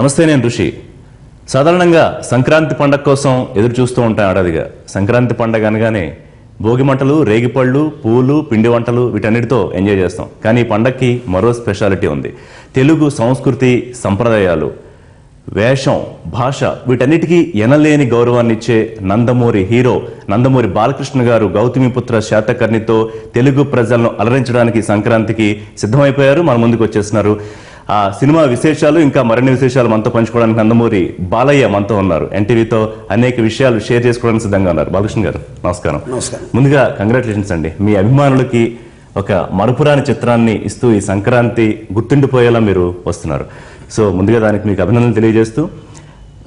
నమస్తే, నేను ఋషి. సాధారణంగా సంక్రాంతి పండగ కోసం ఎదురు చూస్తూ ఉంటాం ఏడాదిగా. సంక్రాంతి పండగ అనగానే భోగి మంటలు, రేగిపళ్ళు, పూలు, పిండి వంటలు వీటన్నిటితో ఎంజాయ్ చేస్తాం. కానీ ఈ పండగకి మరో స్పెషాలిటీ ఉంది. తెలుగు సంస్కృతి, సంప్రదాయాలు, వేషం, భాష వీటన్నిటికీ ఎనలేని గౌరవాన్ని ఇచ్చే నందమూరి హీరో నందమూరి బాలకృష్ణ గారు గౌతమిపుత్ర శాతకర్ణితో తెలుగు ప్రజలను అలరించడానికి సంక్రాంతికి సిద్ధమైపోయారు. మన ముందుకు వచ్చేస్తున్నారు. ఆ సినిమా విశేషాలు, ఇంకా మరిన్ని విశేషాలు మనతో పంచుకోవడానికి నందమూరి బాలయ్య మనతో ఉన్నారు. ఎన్టీవీతో అనేక విషయాలు షేర్ చేసుకోవడానికి సిద్ధంగా ఉన్నారు. బాలకృష్ణ గారు నమస్కారం. ముందుగా కంగ్రాచులేషన్స్ అండి. మీ అభిమానులకి ఒక మరుపురాని చిత్రాన్ని ఇస్తూ ఈ సంక్రాంతి గుర్తుండిపోయేలా మీరు వస్తున్నారు. సో ముందుగా దానికి మీకు అభినందనలు తెలియజేస్తూ,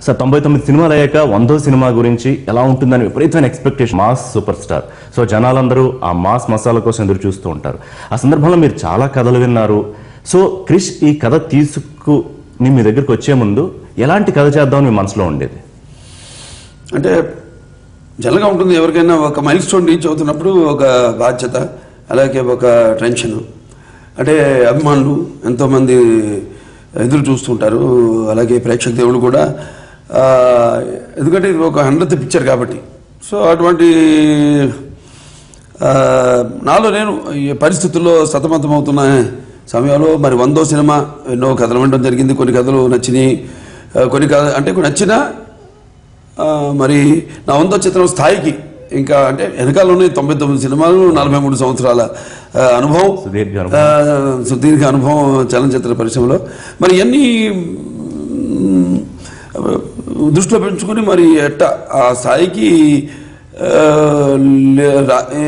సార్ 99 సినిమాలు అయ్యాక 100వ సినిమా గురించి ఎలా ఉంటుందని విపరీతమైన expectation. Mass super star. So జనాలందరూ ఆ మాస్ మసాలా కోసం ఎదురు చూస్తూ ఉంటారు. ఆ సందర్భంలో మీరు చాలా కథలు విన్నారు. సో క్రిష్ ఈ కథ తీసుకుని మీ దగ్గరికి వచ్చే ముందు ఎలాంటి కథ చేద్దామని మీ మనసులో ఉండేది? అంటే జనరల్గా ఉంటుంది, ఎవరికైనా ఒక మైల్ స్టోన్ రీచ్ అవుతున్నప్పుడు ఒక బాధ్యత, అలాగే ఒక టెన్షన్. అంటే అభిమానులు ఎంతోమంది ఎదురు చూస్తుంటారు, అలాగే ప్రేక్షక దేవుడు కూడా. ఎందుకంటే ఇది ఒక 100th పిక్చర్ కాబట్టి. సో అటువంటి నాలో నేను ఈ పరిస్థితుల్లో సతమతమవుతున్న సమయంలో మరి 100వ సినిమా ఎన్నో కథలు వినడం జరిగింది. కొన్ని కథలు నచ్చినాయి, కొన్ని నచ్చినా మరి నా 100వ చిత్రం స్థాయికి ఇంకా అంటే వెనకాలలోనే 99 సినిమాలు, 43 సంవత్సరాల అనుభవం, సుదీర్ఘ అనుభవం చలనచిత్ర పరిశ్రమలో. మరి ఇవన్నీ దృష్టిలో పెంచుకొని మరి ఆ స్థాయికి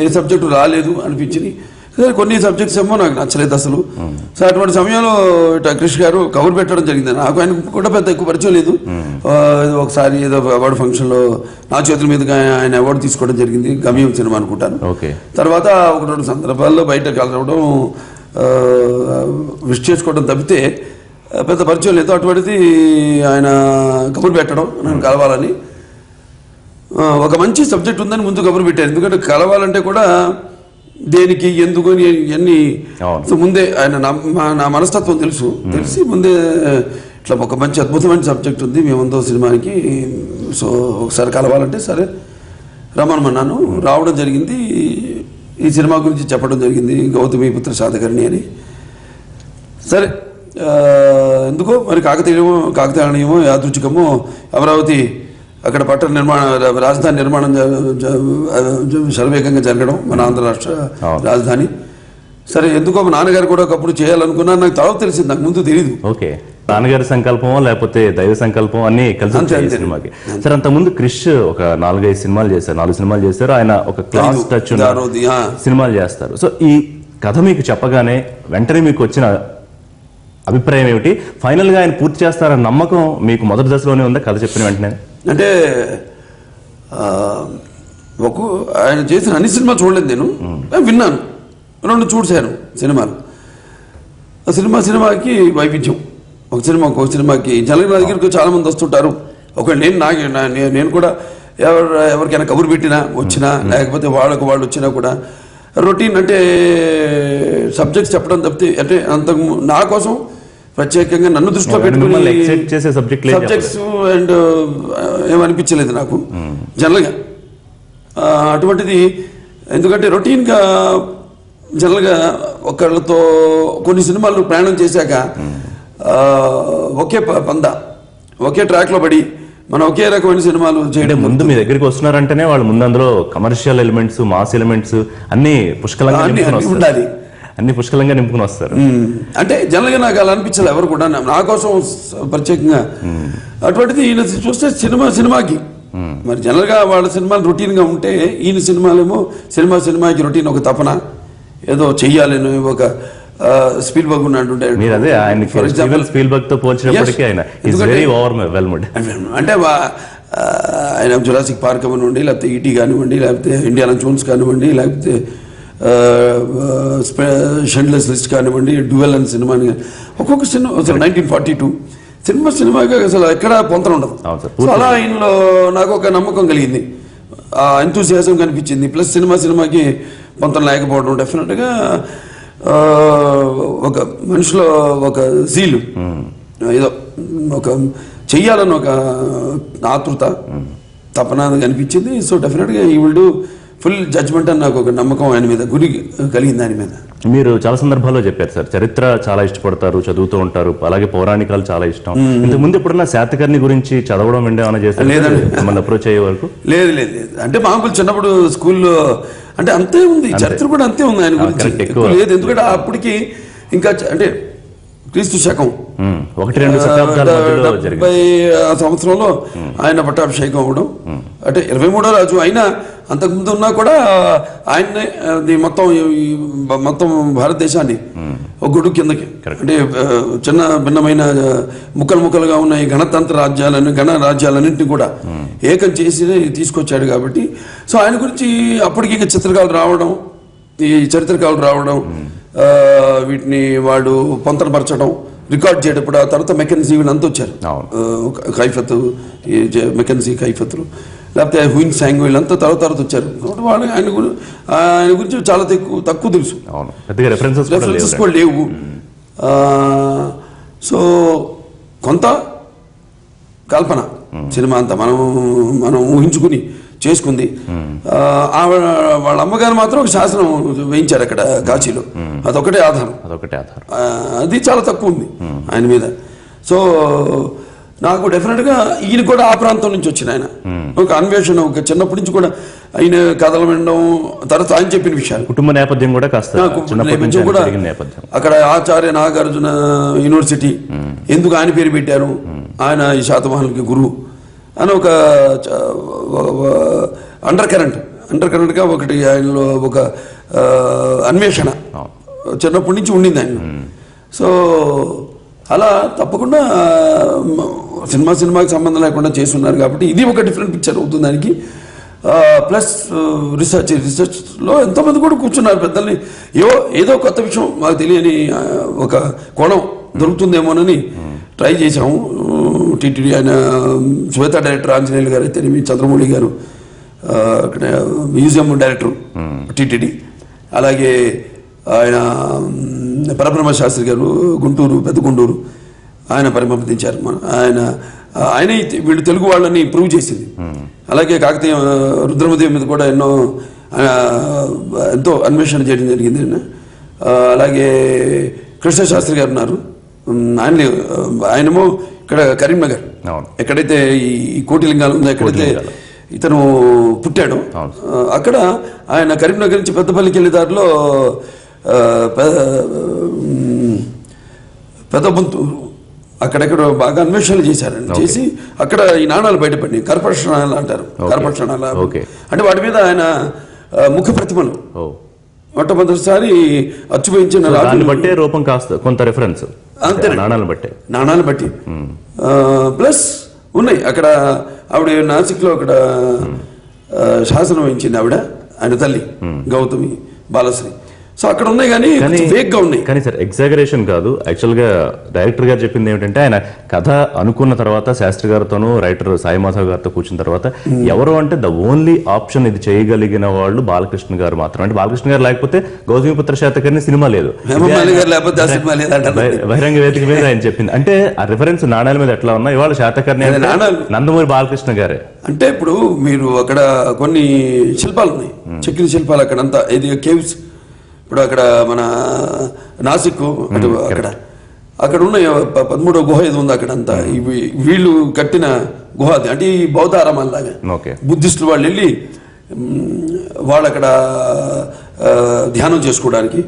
ఏ సబ్జెక్టు రాలేదు అనిపించింది. కొన్ని సబ్జెక్ట్స్ ఏమో నాకు నచ్చలేదు అసలు. సో అటువంటి సమయంలో క్రిష్ గారు కబురు పెట్టడం జరిగింది. నాకు ఆయన కూడా పెద్ద ఎక్కువ పరిచయం లేదు. ఒకసారి ఏదో అవార్డు ఫంక్షన్లో నా చేతుల మీదుగా ఆయన అవార్డు తీసుకోవడం జరిగింది, గమ్యం సినిమా అనుకుంటాను. తర్వాత 1-2 సందర్భాల్లో బయట కలవడం, విష్ చేసుకోవడం తప్పితే పెద్ద పరిచయం లేదు. అటువంటిది ఆయన కబురు పెట్టడం నన్ను కలవాలని, ఒక మంచి సబ్జెక్ట్ ఉందని ముందు కబురు పెట్టారు. ఎందుకంటే కలవాలంటే కూడా దేనికి, ఎందుకు అని ఇవన్నీ ముందే ఆయన నా మనస్తత్వం తెలిసి ముందే ఇట్లా ఒక మంచి అద్భుతమైన సబ్జెక్ట్ ఉంది మీ 100వ సినిమాకి, సో ఒకసారి కలవాలంటే సరే రమ్మన్నాను. రావడం జరిగింది. ఈ సినిమా గురించి చెప్పడం జరిగింది, గౌతమిపుత్ర శాతకర్ణి అని. సరే ఎందుకో మరి కాకతాళీయమో యాదృచ్ఛికమో అమరావతి అక్కడ రాజధాని నిర్మాణం శరవేగంగా జరగడం, మన ఆంధ్ర రాష్ట్ర రాజధాని. సరే ఎందుకో మా నాన్నగారు కూడా ఒకప్పుడు చేయాలనుకున్నా, నాకు తర్వాత తెలిసింది, నాకు ముందు తెలియదు. ఓకే, నాన్నగారి సంకల్పం లేకపోతే దైవ సంకల్పం అన్ని కలిసి సినిమాకి. సరే అంతకుముందు క్రిష్ ఒక 4 సినిమాలు చేశారు. ఆయన ఒక క్లాస్ టచ్ సినిమాలు చేస్తారు. సో ఈ కథ మీకు చెప్పగానే వెంటనే మీకు వచ్చిన అభిప్రాయం ఏమిటి? ఫైనల్ గా ఆయన పూర్తి చేస్తారన్న నమ్మకం మీకు మొదటి దశలోనే ఉందా కథ చెప్పిన వెంటనే? అంటే ఆయన చేసిన అన్ని సినిమాలు చూడలేదు, నేను విన్నాను, 2 చూసాను సినిమాలు. సినిమాకి వైవిధ్యం, ఒక సినిమాకి జనరల్గా నా దగ్గరకు చాలా మంది వస్తుంటారు. ఒకవేళ నేను కూడా ఎవరికైనా కబురు పెట్టినా వచ్చినా, లేకపోతే వాళ్ళు వచ్చినా కూడా రొటీన్ అంటే సబ్జెక్ట్స్ చెప్పడం తప్పితే, అంటే నా కోసం ప్రత్యేకంగా నన్ను దృష్టిలో పెట్టుకుని సబ్జెక్ట్స్ అండ్ ఏమనిపించలేదు నాకు జనరల్గా. అటువంటిది ఎందుకంటే రొటీన్గా జనరల్గా ఒకళ్ళతో కొన్ని సినిమాలు ప్రయాణం చేశాక ఒకే ట్రాక్లో పడి మనం ఒకే రకమైన సినిమాలు చేయడం. ముందు మీ దగ్గరికి వస్తున్నారంటేనే వాళ్ళు ముందు అందులో కమర్షియల్ ఎలిమెంట్స్, మాస్ ఎలిమెంట్స్ అన్ని పుష్కలంగా ఉండాలి, అన్ని పుష్కలంగా నింపుకుని వస్తారు. అంటే జనరల్గా నాకు అలా అనిపించలేదు ఎవరు కూడా నా కోసం ప్రత్యేకంగా. అటువంటిది ఈయన చూస్తే సినిమాకి మరి జనరల్గా వాళ్ళ సినిమాలు రొటీన్గా ఉంటే, ఈయన సినిమాలేమో సినిమాకి రొటీన్, ఒక తపన ఏదో చెయ్యాలని. ఒక స్పీల్బర్గ్ ఉన్నాడు, అంటే ఆయన జురాసిక్ పార్క్ అవ్వనివ్వండి, లేకపోతే ఈటీ కానివ్వండి, లేకపోతే ఇండియానా జోన్స్ కానివ్వండి, లేకపోతే షెండ్లెస్ లిస్ట్ కానివ్వండి, డ్యూయల్ అనే సినిమాని, ఒక్కొక్క సినిమా 1942 సినిమాగా అసలు ఎక్కడ పొంతన ఉండదు. అలా ఆయనలో నాకు ఒక నమ్మకం కలిగింది, ఎంతూసియాజం కనిపించింది. ప్లస్ సినిమాకి పొంతన లేకపోవడం, డెఫినెట్గా ఒక మనిషిలో ఒక జీలు, ఏదో ఒక చెయ్యాలని ఒక ఆతృత తపన కనిపించింది. సో డెఫినెట్గా ఈ విల్ డూ ఫుల్ జడ్జ్మెంట్ అని నాకు ఒక నమ్మకం ఆయన మీద, గురి కలిగింది ఆయన మీద. మీరు చాలా సందర్భాల్లో చెప్పారు సార్, చరిత్ర చాలా ఇష్టపడతారు, చదువుతూ ఉంటారు, అలాగే పౌరాణికాలు చాలా ఇష్టం. ఇంతకు ముందు ఎప్పుడన్నా శాతకర్ణి గురించి చదవడం ఏమైనా చేస్తారు? లేదండి. మిమ్మల్ని అప్రోచ్ అయ్యే వరకు లేదు లేదు లేదు. అంటే మామూలు చిన్నప్పుడు స్కూల్లో అంటే అంతే ఉంది, చరిత్ర కూడా అంతే ఉంది ఆయన గురించి, ఎక్కువ లేదు. ఎందుకంటే అప్పటికి ఇంకా అంటే క్రీస్తు శకం 1-2 శతాబ్దాల మధ్యలో జరిగింది. 70 సంవత్సరంలో ఆయన పట్టాభిషేకం అవ్వడం, అంటే 23వ రాజు అయినా అంతకుముందు ఉన్నా కూడా ఆయన్నే మొత్తం భారతదేశాన్ని ఒక గొడుగు కిందకి, అంటే చిన్న భిన్నమైన ముక్కలుగా ఉన్న ఈ గణ రాజ్యాలన్నింటినీ కూడా ఏకం చేసి తీసుకొచ్చాడు కాబట్టి. సో ఆయన గురించి అప్పటికి ఇక చిత్రకాలు రావడం, ఈ చరిత్రకాలు రావడం, వీటిని వాడు పొంతనపరచడం, రికార్డ్ చేయడం. ఆ తర్వాత మెకెన్సీ వీళ్ళంతా వచ్చారు, కైఫత్, మెకెన్సీ కైఫత్లు, లేకపోతే హుయిన్ సాంగ్, వీళ్ళంతా తర్వాత వచ్చారు. కాబట్టి వాళ్ళు ఆయన గురించి చాలా తక్కువ తెలుసు, రెఫరెన్సెస్ కూడా లేవు. సో కొంత కల్పన సినిమా అంతా మనం ఊహించుకుని చేసుకుంది. వాళ్ళ అమ్మగారు మాత్రం ఒక శాసనం వేయించారు అక్కడ కాశీలో, అదొకటే ఆధారం. అది చాలా తక్కువ ఉంది ఆయన మీద. సో నాకు డెఫినెట్గా ఈయన కూడా ఆ ప్రాంతం నుంచి వచ్చిన ఆయన, ఒక అన్వేషణ, ఒక చిన్నప్పటి నుంచి కూడా ఆయన కథలు వినడం, తర్వాత ఆయన చెప్పిన విషయాలు, కుటుంబ నేపథ్యం కూడా నేపథ్యం కూడా అక్కడ ఆచార్య నాగార్జున యూనివర్సిటీ ఎందుకు ఆయన పేరు పెట్టారు, ఆయన ఈ శాతవాహనులకి గురువు అని ఒక అండర్ కరెంట్గా ఒకటి ఆయనలో ఒక అన్వేషణ చిన్నప్పటి నుంచి ఉండింది ఆయన. సో అలా తప్పకుండా సినిమాకి సంబంధం లేకుండా చేస్తున్నారు కాబట్టి ఇది ఒక డిఫరెంట్ పిక్చర్ అవుతుంది దానికి. ప్లస్ రీసెర్చ్లో ఎంతోమంది కూడా కూర్చున్నారు పెద్దల్ని, ఏదో కొత్త విషయం మాకు తెలియని ఒక కోణం దొరుకుతుందేమోనని ట్రై చేసాము. టీటీడీ ఆయన శ్వేత డైరెక్టర్ ఆంజనేయులు గారు అయితే, చంద్రమౌళి గారు అక్కడ మ్యూజియం డైరెక్టర్ టీటీడీ, అలాగే ఆయన పరబ్రహ్మ శాస్త్రి గారు పెద్ద గుంటూరు, ఆయన పరిమర్శించారు. ఆయన వీళ్ళు తెలుగు వాళ్ళని ప్రూవ్ చేసింది. అలాగే కాకతీయ రుద్రమదేవి మీద కూడా ఎంతో అన్వేషణ చేయడం జరిగింది. అలాగే కృష్ణశాస్త్రి గారు ఉన్నారు, ఆయనేమో ఇక్కడ కరీంనగర్, ఎక్కడైతే ఈ కోటిలింగాలు ఉందో, ఎక్కడైతే ఇతను పుట్టాడు అక్కడ ఆయన కరీంనగర్ నుంచి పెద్దపల్లికి వెళ్ళే దారిలో పెద్దబొంతూరు అక్కడెక్కడ బాగా అన్వేషణలు చేశారండి. చేసి అక్కడ ఈ నాణాలు బయటపడినాయి, కర్పక్షణాలు అంటారు. కర్పక్షణాలు అంటే వాటి మీద ఆయన ముఖ ప్రతిమలు మొట్టమొదటిసారి అచ్చుపోయించిన దాన్ని బట్టే రూపం కాస్త కొంత రిఫరెన్స్ అంతే, నాణాలు బట్టి ప్లస్ ఉన్నాయి. అక్కడ ఆవిడ నాసిక్లో అక్కడ శాసనం వహించింది ఆవిడ, ఆయన తల్లి గౌతమి బాలశ్రీ. సో అక్కడ ఉన్నాయి కానీ ఫేక్గా ఉన్నాయి. కానీ సార్ ఎగ్జాగరేషన్ కాదు, యాక్చువల్గా డైరెక్టర్ గారు చెప్పింది ఏమిటంటే ఆయన కథ అనుకున్న తర్వాత శాస్త్రి గారితోనూ రైటర్ సాయి మాధవ్ గారితో కూర్చున్న తర్వాత ఎవరు అంటే ద ఓన్లీ ఆప్షన్ ఇది చేయగలిగిన వాళ్ళు బాలకృష్ణ గారు మాత్రం. అంటే బాలకృష్ణ గారు లేకపోతే గౌతమిపుత్ర శాతకర్ణి సినిమా లేదు, బహిరంగ వేదిక మీద ఆయన చెప్పింది. అంటే ఆ రిఫరెన్స్ నాణాల మీద ఎట్లా ఉన్నా ఇవాళ శాతకర్ణి నందమూరి బాలకృష్ణ గారే. అంటే ఇప్పుడు మీరు అక్కడ కొన్ని శిల్పాలు ఉన్నాయి, చెక్కిన శిల్పాలు అక్కడంతా, ఇది కేవ్స్. ఇప్పుడు అక్కడ మన నాసిక్ అక్కడ ఉన్న 13వ గుహ ఏది ఉంది అక్కడంతా, వీళ్ళు కట్టిన గుహ అది. అంటే ఈ బౌద్ధ ఆరామాలలాగా బుద్ధిస్టులు వాళ్ళు వెళ్ళి వాళ్ళు అక్కడ ధ్యానం చేసుకోవడానికి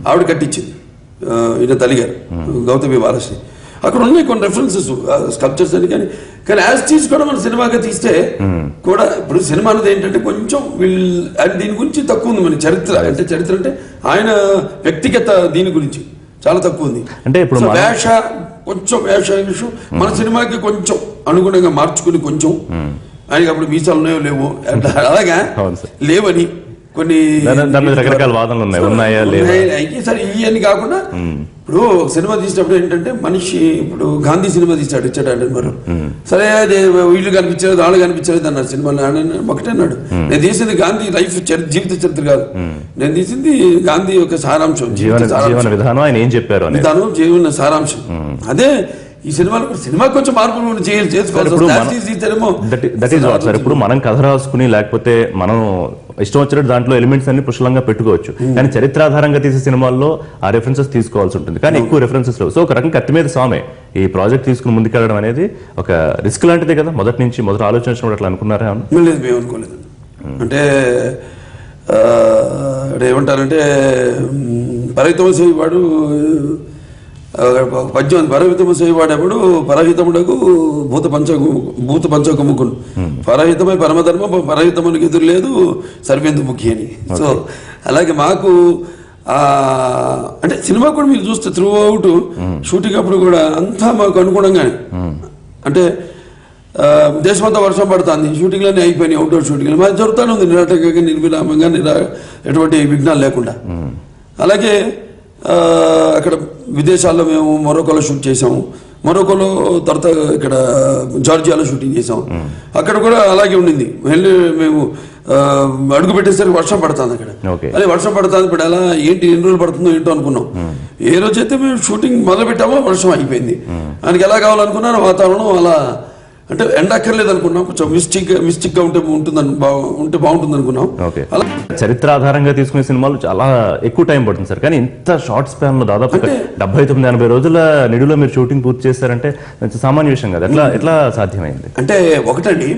ఆవిడ కట్టించింది, ఈయన తల్లిగారు గౌతమి బాలశ్రీ. అక్కడ ఉన్నాయి కొన్ని రెఫరెన్సెస్ స్కల్ప్చర్స్ అని. కానీ యాజ్ టీజ్ కూడా మన సినిమాగా తీస్తే కూడా ఇప్పుడు సినిమా అనేది ఏంటంటే కొంచెం దీని గురించి తక్కువ ఉంది. మన చరిత్ర అంటే ఆయన వ్యక్తిగత దీని గురించి చాలా తక్కువ ఉంది. అంటే ఇప్పుడు వేష విషయం మన సినిమాకి కొంచెం అనుగుణంగా మార్చుకుని కొంచెం ఆయనకి అప్పుడు మీసాలు ఉన్నాయో లేవో అలాగా లేవని కొన్ని రకరకాల వాదనలు ఉన్నాయి. సరే ఇవన్నీ కాకుండా ఇప్పుడు సినిమా తీసినప్పుడు ఏంటంటే మనిషి ఇప్పుడు గాంధీ సినిమా ఇచ్చాడు మరి సరే అదే వీళ్ళు కనిపించలేదు వాళ్ళు కనిపించలేదు అన్నారు సినిమాలో. ఒకటే అన్నాడు, నేను తీసింది గాంధీ లైఫ్ జీవిత చరిత్ర కాదు, నేను తీసింది గాంధీ యొక్క సారాంశం, జీవన విధానం ఆయన ఏం చెప్పారు జీవన సారాంశం. అదే ఈ సినిమాకి కొంచెం మార్పులు చేసుకోవాలి. ఇప్పుడు దట్ ఈస్ వాట్ సార్, ఇప్పుడు మనం కథ రాసుకుని లేకపోతే మనం ఇష్టం వచ్చినట్టు దాంట్లో ఎలిమెంట్స్ అన్ని పుష్కలంగా పెట్టుకోవచ్చు, కానీ చరిత్రాధారంగా తీసే సినిమాల్లో ఆ రెఫరెన్సెస్ తీసుకోవాల్సి ఉంటుంది, కానీ ఎక్కువ రెఫరెన్సెస్ లేవు. సో ఒక రకంగా కత్తి మీద స్వామి ఈ ప్రాజెక్ట్ తీసుకుని ముందుకెళ్ళడం అనేది ఒక రిస్క్ లాంటిదే కదా. మొదటి ఆలోచించినప్పుడు అట్లా అనుకున్నారా? లేదు, మేము అనుకోలేదు. అంటే ఏమంటారంటే పరహితము సేవాడు పద్యం పరహితము సేవాడెప్పుడు పరహితముడకు భూత పంచకముకును పరహితమై పరమధర్మ పరహితమునికి ఎదురు లేదు సర్వేందు ముఖ్య అని. సో అలాగే మాకు అంటే సినిమా కూడా మీరు చూస్తే త్రూ అవుట్ షూటింగ్ అప్పుడు కూడా అంతా మాకు అనుగుణంగానే, అంటే దేశమంతా వర్షం పడుతుంది, షూటింగ్లన్నీ అయిపోయినాయి, అవుట్డోర్ షూటింగ్లు మాది జరుగుతూనే ఉంది నిరాటంగా నిర్విరామంగా ఎటువంటి విఘ్నాలు లేకుండా. అలాగే అక్కడ విదేశాల్లో మేము మొరొకోలో షూట్ చేసాము, మొరొకోలో తర్వాత ఇక్కడ జార్జియాలో షూటింగ్ చేసాం, అక్కడ కూడా అలాగే ఉండింది. వెళ్ళి మేము అడుగు పెట్టేసరికి వర్షం పడుతుంది అక్కడ, అదే వర్షం పడుతుంది ఇప్పుడు ఎలా ఏంటి ఎన్ని రోజులు పడుతుందో ఏంటో అనుకున్నాం. ఏ రోజైతే మేము షూటింగ్ మొదలు పెట్టామో వర్షం అయిపోయింది. ఆయనకి ఎలా కావాలనుకున్నారో వాతావరణం అలా, అంటే ఎండ అక్కర్లేదు అనుకున్నాం, కొంచెం మిస్టిక్ గా ఉంటే బాగుంటుంది అనుకున్నాం. అలా చరిత్ర ఆధారంగా తీసుకునే సినిమాలు చాలా ఎక్కువ టైం పడుతుంది సార్, కానీ ఇంత షార్ట్ స్పాన్ లో దాదాపు 79-80 రోజుల నిడులో మీరు షూటింగ్ పూర్తి చేస్తారంటే సామాన్య విషయం కదా. ఎట్లా సాధ్యమైంది? అంటే ఒకటండి,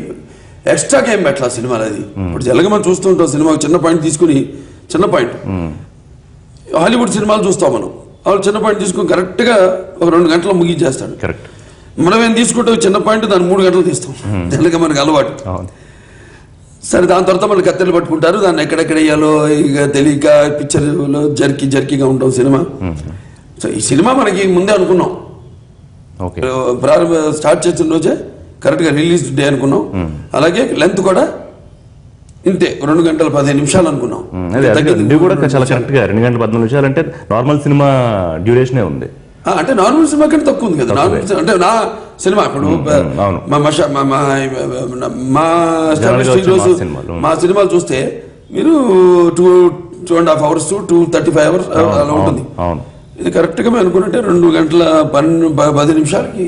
ఎక్స్ట్రా గేమ్ పెట్టాలి సినిమాలు. అది ఇప్పుడు జలగ మనం చూస్తుంటాం, సినిమా చిన్న పాయింట్ తీసుకుని చిన్న పాయింట్ హాలీవుడ్ సినిమాలు చూస్తాం మనం, వాళ్ళు చిన్న పాయింట్ తీసుకుని కరెక్ట్ గా ఒక 2 గంటలు ముగించేస్తాడు. కరెక్ట్. మనం ఏం తీసుకుంటే చిన్న పాయింట్ దాన్ని 3 గంటలు తీస్తాం, జనరల్గా మనకు అలవాటు. సరే, దాని తర్వాత మళ్ళీ కత్తెలు పట్టుకుంటారు, దాన్ని ఎక్కడెక్కడ వేయాలో ఇక తెలియక పిక్చర్లో జర్కీగా ఉంటాం సినిమా. సో ఈ సినిమా మనకి ముందే అనుకున్నాం, స్టార్ట్ చేసిన రోజే కరెక్ట్గా రిలీజ్ డే అనుకున్నాం. అలాగే లెంత్ కూడా ఇంతే 2 గంటల 15 నిమిషాలు అనుకున్నాం. కూడా చాలా కరెక్ట్గా 2 గంటల 14 నిమిషాలు అంటే నార్మల్ సినిమా డ్యూరేషనే ఉంది. అంటే నార్మల్ సినిమా కంటే తక్కువ ఉంది కదా. అంటే నా సినిమా ఇప్పుడు మా సినిమాలు చూస్తే మీరు 2.5 hours to 2:35 hours అలా ఉంటుంది. ఇది కరెక్ట్ గా మేము అనుకున్నట్టే 2 గంటల 10 నిమిషాలకి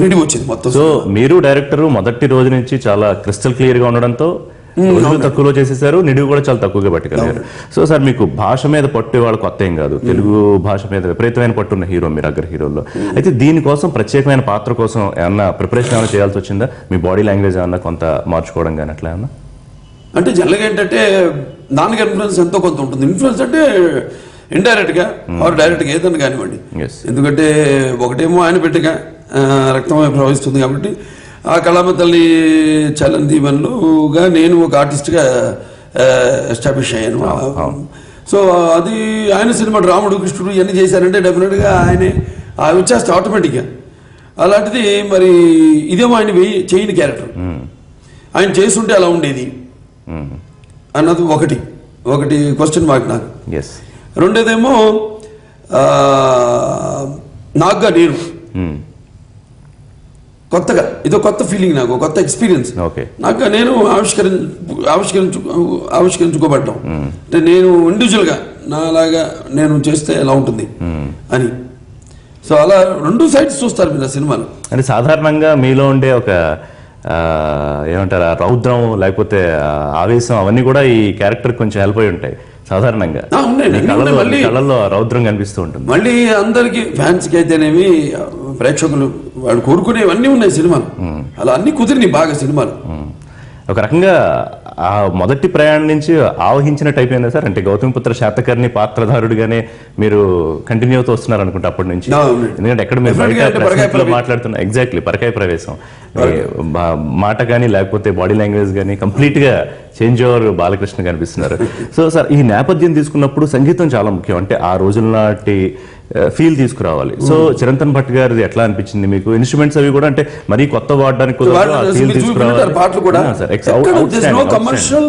నిడివి వచ్చింది మొత్తం. సో మీరు డైరెక్టర్ మొదటి రోజు నుంచి చాలా క్రిస్టల్ క్లియర్ గా ఉండడంతో రోజులు తక్కువలో చేసేసారు, నిడివి కూడా చాలా తక్కువగా పట్టుకెళ్ళారు. సో సార్, మీకు భాష మీద పట్టు వాళ్ళు కొత్త ఏం కాదు, తెలుగు భాష మీద విపరీతమైన పట్టున్న హీరో మీరు, అగ్ర హీరోల్లో. అయితే దీనికోసం ప్రత్యేకమైన పాత్ర కోసం ఏమన్నా ప్రిపరేషన్ ఏమైనా చేయాల్సి వచ్చిందా? మీ బాడీ లాంగ్వేజ్ ఏమన్నా కొంత మార్చుకోవడం కానీ అట్లా ఏమన్నా? అంటే జనరల్గా ఏంటంటే నాన్నగారి ఇన్ఫ్లుయెన్స్ ఎంతో కొంత ఉంటుంది. ఇన్ఫ్లుయెన్స్ అంటే ఇండైరెక్ట్ గా ఆర్ డైరెక్ట్ గా ఏదన్నా కానివ్వండి, ఎందుకంటే ఒకటేమో ఆయన పెట్టగా రక్తమే ప్రవహిస్తుంది కాబట్టి ఆ కళామ తల్లి చలన్ దీవెనలుగా నేను ఒక ఆర్టిస్ట్గా ఎస్టాబ్లిష్ అయ్యాను. సో అది ఆయన సినిమా రాముడు కృష్ణుడు ఇవన్నీ చేశారంటే డెఫినెట్గా ఆయనే వచ్చేస్తే ఆటోమేటిక్గా. అలాంటిది మరి ఇదేమో ఆయన చేయని క్యారెక్టర్, ఆయన చేస్తుంటే అలా ఉండేది అన్నది ఒకటి క్వశ్చన్ మార్క్ నాకు. రెండోదేమో నాకుగా నేను కొత్తగా ఇదో కొత్త ఫీలింగ్, నాకు కొత్త ఎక్స్పీరియన్స్. నాకు నేను ఆవిష్కరించుకోబడ్డాం. అంటే నేను ఇండివిజువల్గా నాలాగా నేను చేస్తే ఎలా ఉంటుంది అని. సో అలా 2 సైడ్స్ చూస్తారు మీరు ఆ సినిమాలు. అంటే సాధారణంగా మీలో ఉండే ఒక ఏమంటారు రౌద్రం లేకపోతే ఆవేశం అవన్నీ కూడా ఈ క్యారెక్టర్ కొంచెం హెల్ప్ అయి ఉంటాయి సాధారణంగా. కళ్ళల్లో రౌద్రం కనిపిస్తూ ఉంటుంది. మళ్ళీ అందరికి ఫ్యాన్స్కి అయితేనేమి ప్రేక్షకులు వాళ్ళు కోరుకునేవన్నీ ఉన్నాయి సినిమాలు, అలా అన్ని కుదిరినాయి బాగా సినిమాలు. ఒక రకంగా ఆ మొదటి ప్రయాణం నుంచి ఆవహించినట్టు అయిపోయిందా సార్? అంటే గౌతమిపుత్ర శాతకర్ణి పాత్రధారుడిగానే మీరు కంటిన్యూ అవుతూ వస్తున్నారు అనుకుంటా అప్పటి నుంచి. ఎందుకంటే ఎక్కడ మీరు బయట మాట్లాడుతున్నా ఎగ్జాక్ట్లీ పరకాయ ప్రవేశం మాట కానీ లేకపోతే బాడీ లాంగ్వేజ్ కానీ కంప్లీట్ గా చేంజ్ ఓవర్ బాలకృష్ణ కనిపిస్తున్నారు. సో సార్, ఈ నేపథ్యం తీసుకున్నప్పుడు సంగీతం చాలా ముఖ్యం. అంటే ఆ రోజుల నాటి ఫీల్ తీసుకురావాలి. సో చిరంతన్ భట్ గారిది ఎట్లా అనిపించింది మీకు? ఇన్స్ట్రుమెంట్స్ అవి కూడా అంటే మరీ కొత్త వాడడానికి కమర్షియల్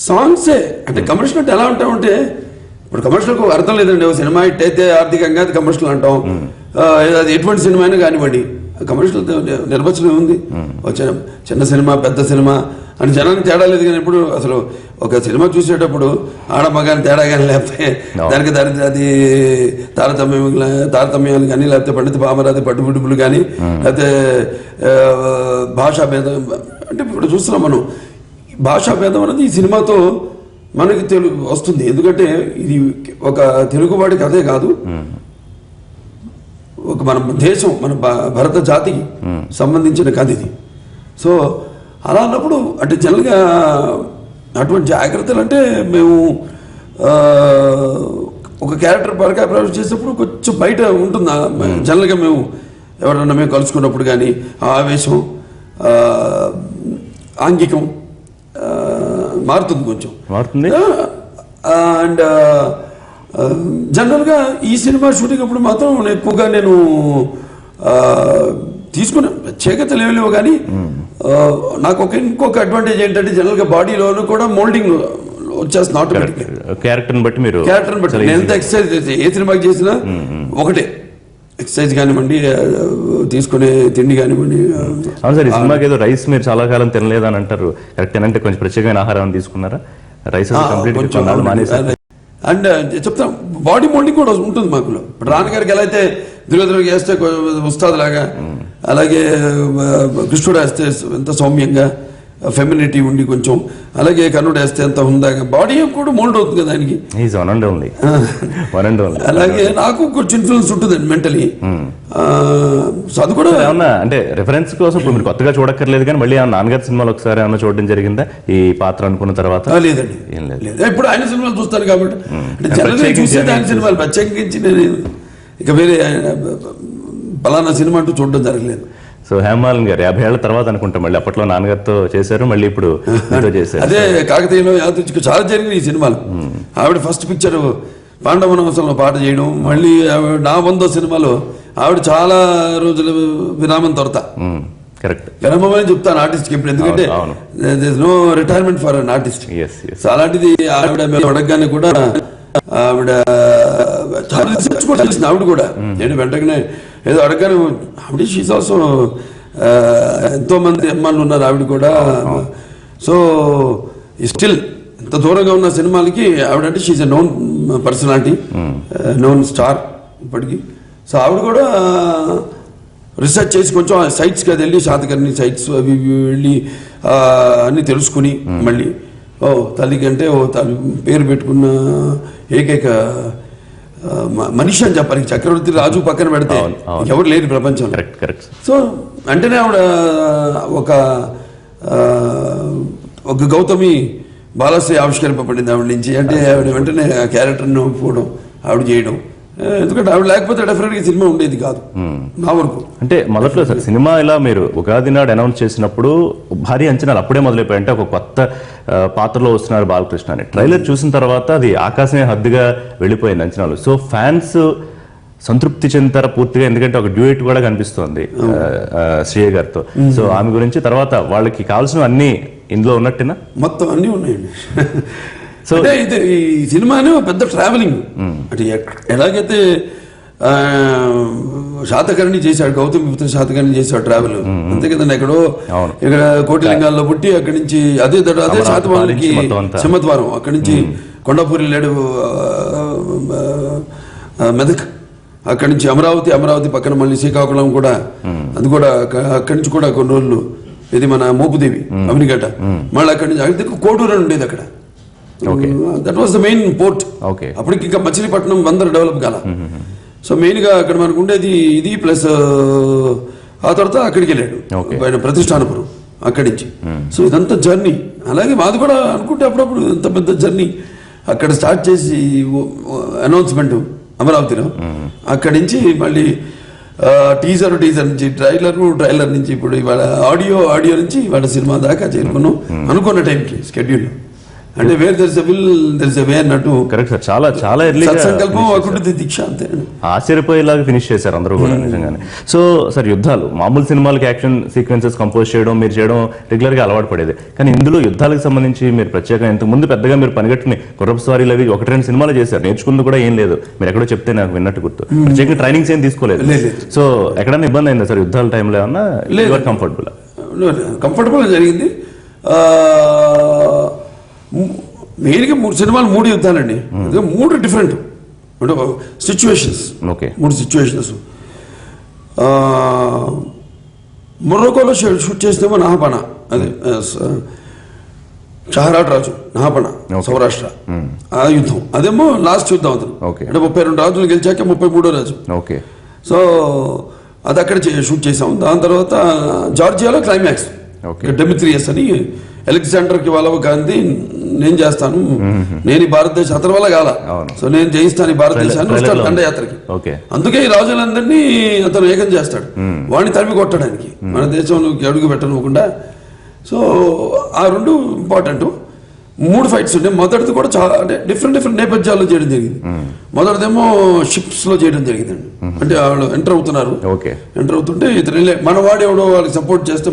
సాంగ్సే. అంటే కమర్షియల్ అంటే ఎలా ఉంటామంటే ఇప్పుడు కమర్షియల్ అర్థం లేదండి. సినిమా హిట్ అయితే ఆర్థికంగా అది కమర్షియల్ అంటాం, అది ఎటువంటి సినిమా అయినా కానివ్వండి కమర్షియల్ నిర్వచనం ఉంది. చిన్న సినిమా పెద్ద సినిమా అని జనానికి తేడా లేదు. కానీ ఇప్పుడు అసలు ఒక సినిమా చూసేటప్పుడు ఆడ మగాని తేడా కానీ, లేకపోతే దానికి అది తారతమ్యాలు కానీ, లేకపోతే పండిత పామరాది పట్టుబుడుపులు కానీ, లేకపోతే భాషా భేదం. అంటే ఇప్పుడు చూస్తున్నాం మనం, భాషా భేదం అనేది ఈ సినిమాతో మనకి వస్తుంది. ఎందుకంటే ఇది ఒక తెలుగువాడి కథే కాదు, ఒక మన దేశం, మన భారత జాతికి సంబంధించిన కథ ఇది. సో అలా అన్నప్పుడు అంటే జనరల్గా అటువంటి జాగ్రత్తలు అంటే మేము ఒక క్యారెక్టర్ పరగా ప్రవేశం చేసేటప్పుడు కొంచెం బయట ఉంటుంది. జనరల్గా మేము ఎవరన్నా మేము కలుసుకున్నప్పుడు కానీ ఆవేశం, ఆంగికం మారుతుంది, కొంచెం మారుతుంది. అండ్ జనరల్గా ఈ సినిమా షూటింగ్ అప్పుడు మాత్రం ఎక్కువగా నేను తీసుకునే ప్రత్యేకతలు ఏమి లేవు. కానీ నాకు ఇంకొక అడ్వాంటేజ్ ఏంటంటే జనరల్గా బాడీలోనూ కూడా మోల్డింగ్ వచ్చేస్తుంది ఆటోమేటిక్. క్యారెక్టర్ని బట్టి నేను ఎంత ఎక్సర్సైజ్ ఏ సినిమాకి చేసినా ఒకటే ఎక్సర్సైజ్ కానివ్వండి, తీసుకునే తిండి కానివ్వండి. అవును సార్, ఈ సినిమాకి ఏదో రైస్ మీరు చాలా కాలం తినలేదని అంటారు, కరెక్ట్ అంటే కొంచెం ప్రత్యేకమైన ఆహారం తీసుకున్నారా? రైస్ కంప్లీట్ అండ్ చెప్తాం, బాడీ మోల్డింగ్ కూడా ఉంటుంది మాకు. ఇప్పుడు రాణగారికి ఎలా అయితే దుర్యోధన వేస్తే ఉస్తాద్ లాగా, అలాగే కృష్ణుడు వేస్తే ఎంత సౌమ్యంగా ఫెమినిటీ ఉండి కొంచెం, అలాగే కన్నుడు వేస్తే ఎంత ఉందాగా బాడీ కూడా మోల్డ్ అవుతుంది కదా ఆయనకి. అలాగే నాకు కొంచెం ఇన్ఫ్లుయెన్స్ ఉంటుందండి మెంటలీ. సో అది కూడా ఏమన్నా అంటే రిఫరెన్స్ కోసం ఇప్పుడు మీరు కొత్తగా చూడక్కర్లేదు, కానీ మళ్ళీ నాన్నగారి సినిమాలు ఒకసారి ఏమన్నా చూడడం జరిగిందా ఈ పాత్ర అనుకున్న తర్వాత? లేదండి, ఏం లేదు. ఇప్పుడు ఆయన సినిమాలు చూస్తాను కాబట్టి, అంటే జనరల్గా చూసేది ఆయన సినిమాలు, ప్రత్యేకించి నేను ఇక వేరే పలానా సినిమా అంటూ చూడడం జరగలేదు. సో హేమాలిని గారు 50 ఏళ్ల తర్వాత అనుకుంటా మళ్ళీ అప్పట్లో నాన్నగారితో చేశారు, మళ్ళీ ఇప్పుడు చేశారు. అదే కాకతీయలో యాదృచ్ఛిక చాలా జరిగినాయి ఈ సినిమాలు. ఆవిడ ఫస్ట్ పిక్చర్ పాండవనవసంలో పాట చేయడం, మళ్ళీ నా 100 సినిమాలో ఆవిడ చాలా రోజులు విరామం తొరత. కరెక్ట్, విరామని చెప్తాను ఆర్టిస్ట్కి ఇప్పుడు, ఎందుకంటే no retirement for an artist. So అలాంటిది ఆవిడ మేము అడగగానే కూడా ఆవిడ చాలా రీసెర్చ్ కూడా తెలిసింది. ఆవిడ కూడా నేను వెంటనే ఏదో అడగానే ఆవిడ షీస్ ఆల్సో, ఎంతో మంది అమ్మాయిలు ఉన్నారు ఆవిడ కూడా. సో స్టిల్ ఎంత దూరంగా ఉన్న సినిమాలకి ఆవిడంటే she's a known personality, known star ఇప్పటికీ. సో ఆవిడ కూడా రీసెర్చ్ చేసి కొంచెం సైట్స్కి అది వెళ్ళి, శాతకర్ణి సైట్స్ అవి వెళ్ళి అన్నీ తెలుసుకుని, మళ్ళీ తల్లికి అంటే పేరు పెట్టుకున్న ఏకైక మనిషి అని చెప్పాలి. చక్రవర్తి రాజు పక్కన పెడితే ఎవరు లేరు ప్రపంచం. సో అంటేనే ఆవిడ ఒక గౌతమి బాలశ్రీ ఆవిష్కరింపబడింది ఆవిడ నుంచి. అంటే ఆవిడ వెంటనే ఆ క్యారెక్టర్ను ఒప్పుకోవడం, ఆవిడ చేయడం. ఎందుకంటే ఆవిడ లేకపోతే డెఫినెట్గా సినిమా ఉండేది కాదు నా వరకు. అంటే మొదట్లో సార్ సినిమా ఇలా మీరు ఉగాది నాడు అనౌన్స్ చేసినప్పుడు భారీ అంచనాలు అప్పుడే మొదలైపోయాయి. అంటే ఒక కొత్త పాత్రలో వస్తున్నారు బాలకృష్ణ అని. ట్రైలర్ చూసిన తర్వాత అది ఆకాశమే హద్దుగా వెళ్ళిపోయింది అంచనాలు. సో ఫ్యాన్స్ సంతృప్తి చెందుతారా పూర్తిగా? ఎందుకంటే ఒక డ్యూయట్ కూడా కనిపిస్తోంది శ్రేయ గారితో. సో ఆమె గురించి తర్వాత వాళ్ళకి కావాల్సిన అన్ని ఇందులో ఉన్నట్టేనా? మొత్తం అన్నీ ఉన్నాయండి. సో అంటే ఇది ఈ సినిమానే పెద్ద ట్రావెలింగ్. అంటే ఎలాగైతే శాతకర్ణి చేశాడు, గౌతమి శాతకర్ణి చేశాడు ట్రావెల్, అంతే కదండి. ఎక్కడో ఇక్కడ కోటిలింగాల్లో పుట్టి అక్కడి నుంచి అదే శాతవాహనులకి సింహద్వారం, అక్కడి నుంచి కొండాపూరి లేడు మెదక్, అక్కడి నుంచి అమరావతి పక్కన మళ్ళీ శ్రీకాకుళం కూడా, అది కూడా అక్కడి నుంచి కూడా కొన్ని రోజులు ఇది మన మోపుదేవి అమినిగడ్డ, మళ్ళీ అక్కడి నుంచి అక్కడి కోటూరు అని ఉండేది అక్కడ. That was the main port. అప్పటికి ఇంకా మచిలీపట్నం బందర్ డెవలప్ కాల. సో మెయిన్గా అక్కడ మనకు ఉండేది ఇది, ప్లస్ ఆ తర్వాత అక్కడికి వెళ్ళాడు ఆయన ప్రతిష్టానపురం, అక్కడి నుంచి. సో ఇదంతా జర్నీ. అలాగే మాది కూడా అనుకుంటే అప్పుడప్పుడు ఇంత పెద్ద జర్నీ అక్కడ స్టార్ట్ చేసి అనౌన్స్మెంట్ అమరావతిలో, అక్కడి నుంచి మళ్ళీ టీజర్ నుంచి ట్రైలర్ నుంచి ఇప్పుడు ఇవాళ ఆడియో నుంచి ఇవాళ సినిమా దాకా చేరుకున్నాం అనుకున్న టైంకి స్కెడ్యూల్. అంటే where there's a will there's a way అన్నట్టు. కరెక్ట్ సార్, చాలా చాలా సత్సంకల్పం అకుంటుంది దీక్ష అంతే. ఆశ్చర్యపోయేలాగా ఫినిష్ చేశారు అందరూ కూడా నిజంగానే. సో సార్, యుద్ధాలు మామూలు సినిమాలకి యాక్షన్ సీక్వెన్సెస్ కంపోజ్ చేయడం మీరు చేయడం రెగ్యులర్ గా అలవాటు పడేది, కానీ ఇందులో యుద్ధాలకు సంబంధించి మీరు ప్రత్యేకంగా ఇంతకు ముందు పెద్దగా మీరు పనిగట్టుని గుర్రపు స్వారీలు అవి 1-2 సినిమాలు చేశారు, నేర్చుకుంది కూడా ఏం లేదు, మీరు ఎక్కడో చెప్తే నాకు విన్నట్టు గుర్తు. ప్రత్యేకంగా ట్రైనింగ్స్ ఏం తీసుకోలేదు. సో ఎక్కడైనా ఇబ్బంది అయిందా సార్ యుద్ధాల టైంలో ఏమన్నా? కంఫర్టబుల్ కంఫర్టబుల్ జరిగింది. మెయిన్గా 3 సినిమాలు 3 యుద్ధాలండి, 3 డిఫరెంట్ అంటే సిచ్యువేషన్స్. Okay, 3 situations. మొరొకోలో షూట్ చేసినేమో నహాపన, అదే షహరాట్ రాజు నహాపన, సౌరాష్ట్ర ఆ యుద్ధం. అదేమో లాస్ట్ యుద్ధం అవుతుంది. అంటే 32 రాజులు గెలిచాక 33వ రాజు. ఓకే, సో అది అక్కడ షూట్ చేసాం. దాని తర్వాత జార్జియాలో క్లైమాక్స్, డెమిత్రియస్ అని అలెగ్జాండర్కి వాళ్ళ గాంధీ నేను చేస్తాను, నేను ఈ భారతదేశం అతని వల్ల కాల, సో నేను జయిస్తాను ఈ భారతదేశాన్ని వస్తాడు దండయాత్రకి. అందుకే ఈ రాజులందరినీ అతను ఏకం చేస్తాడు, వాడిని తరిమి కొట్టడానికి, మన దేశంలోకి అడుగు పెట్టనుకుండా. సో ఆ 2 ఇంపార్టెంట్. 3 ఫైట్స్ ఉన్నాయి. మొదటిది కూడా చాలా అంటే డిఫరెంట్ నేపథ్యాల్లో చేయడం జరిగింది. మొదటిదేమో షిప్స్ లో చేయడం జరిగిందండి. అంటే వాళ్ళు ఎంటర్ అవుతున్నారు, ఎంటర్ అవుతుంటే ఇతను మనవాడు ఎవడో వాళ్ళకి సపోర్ట్ చేస్తే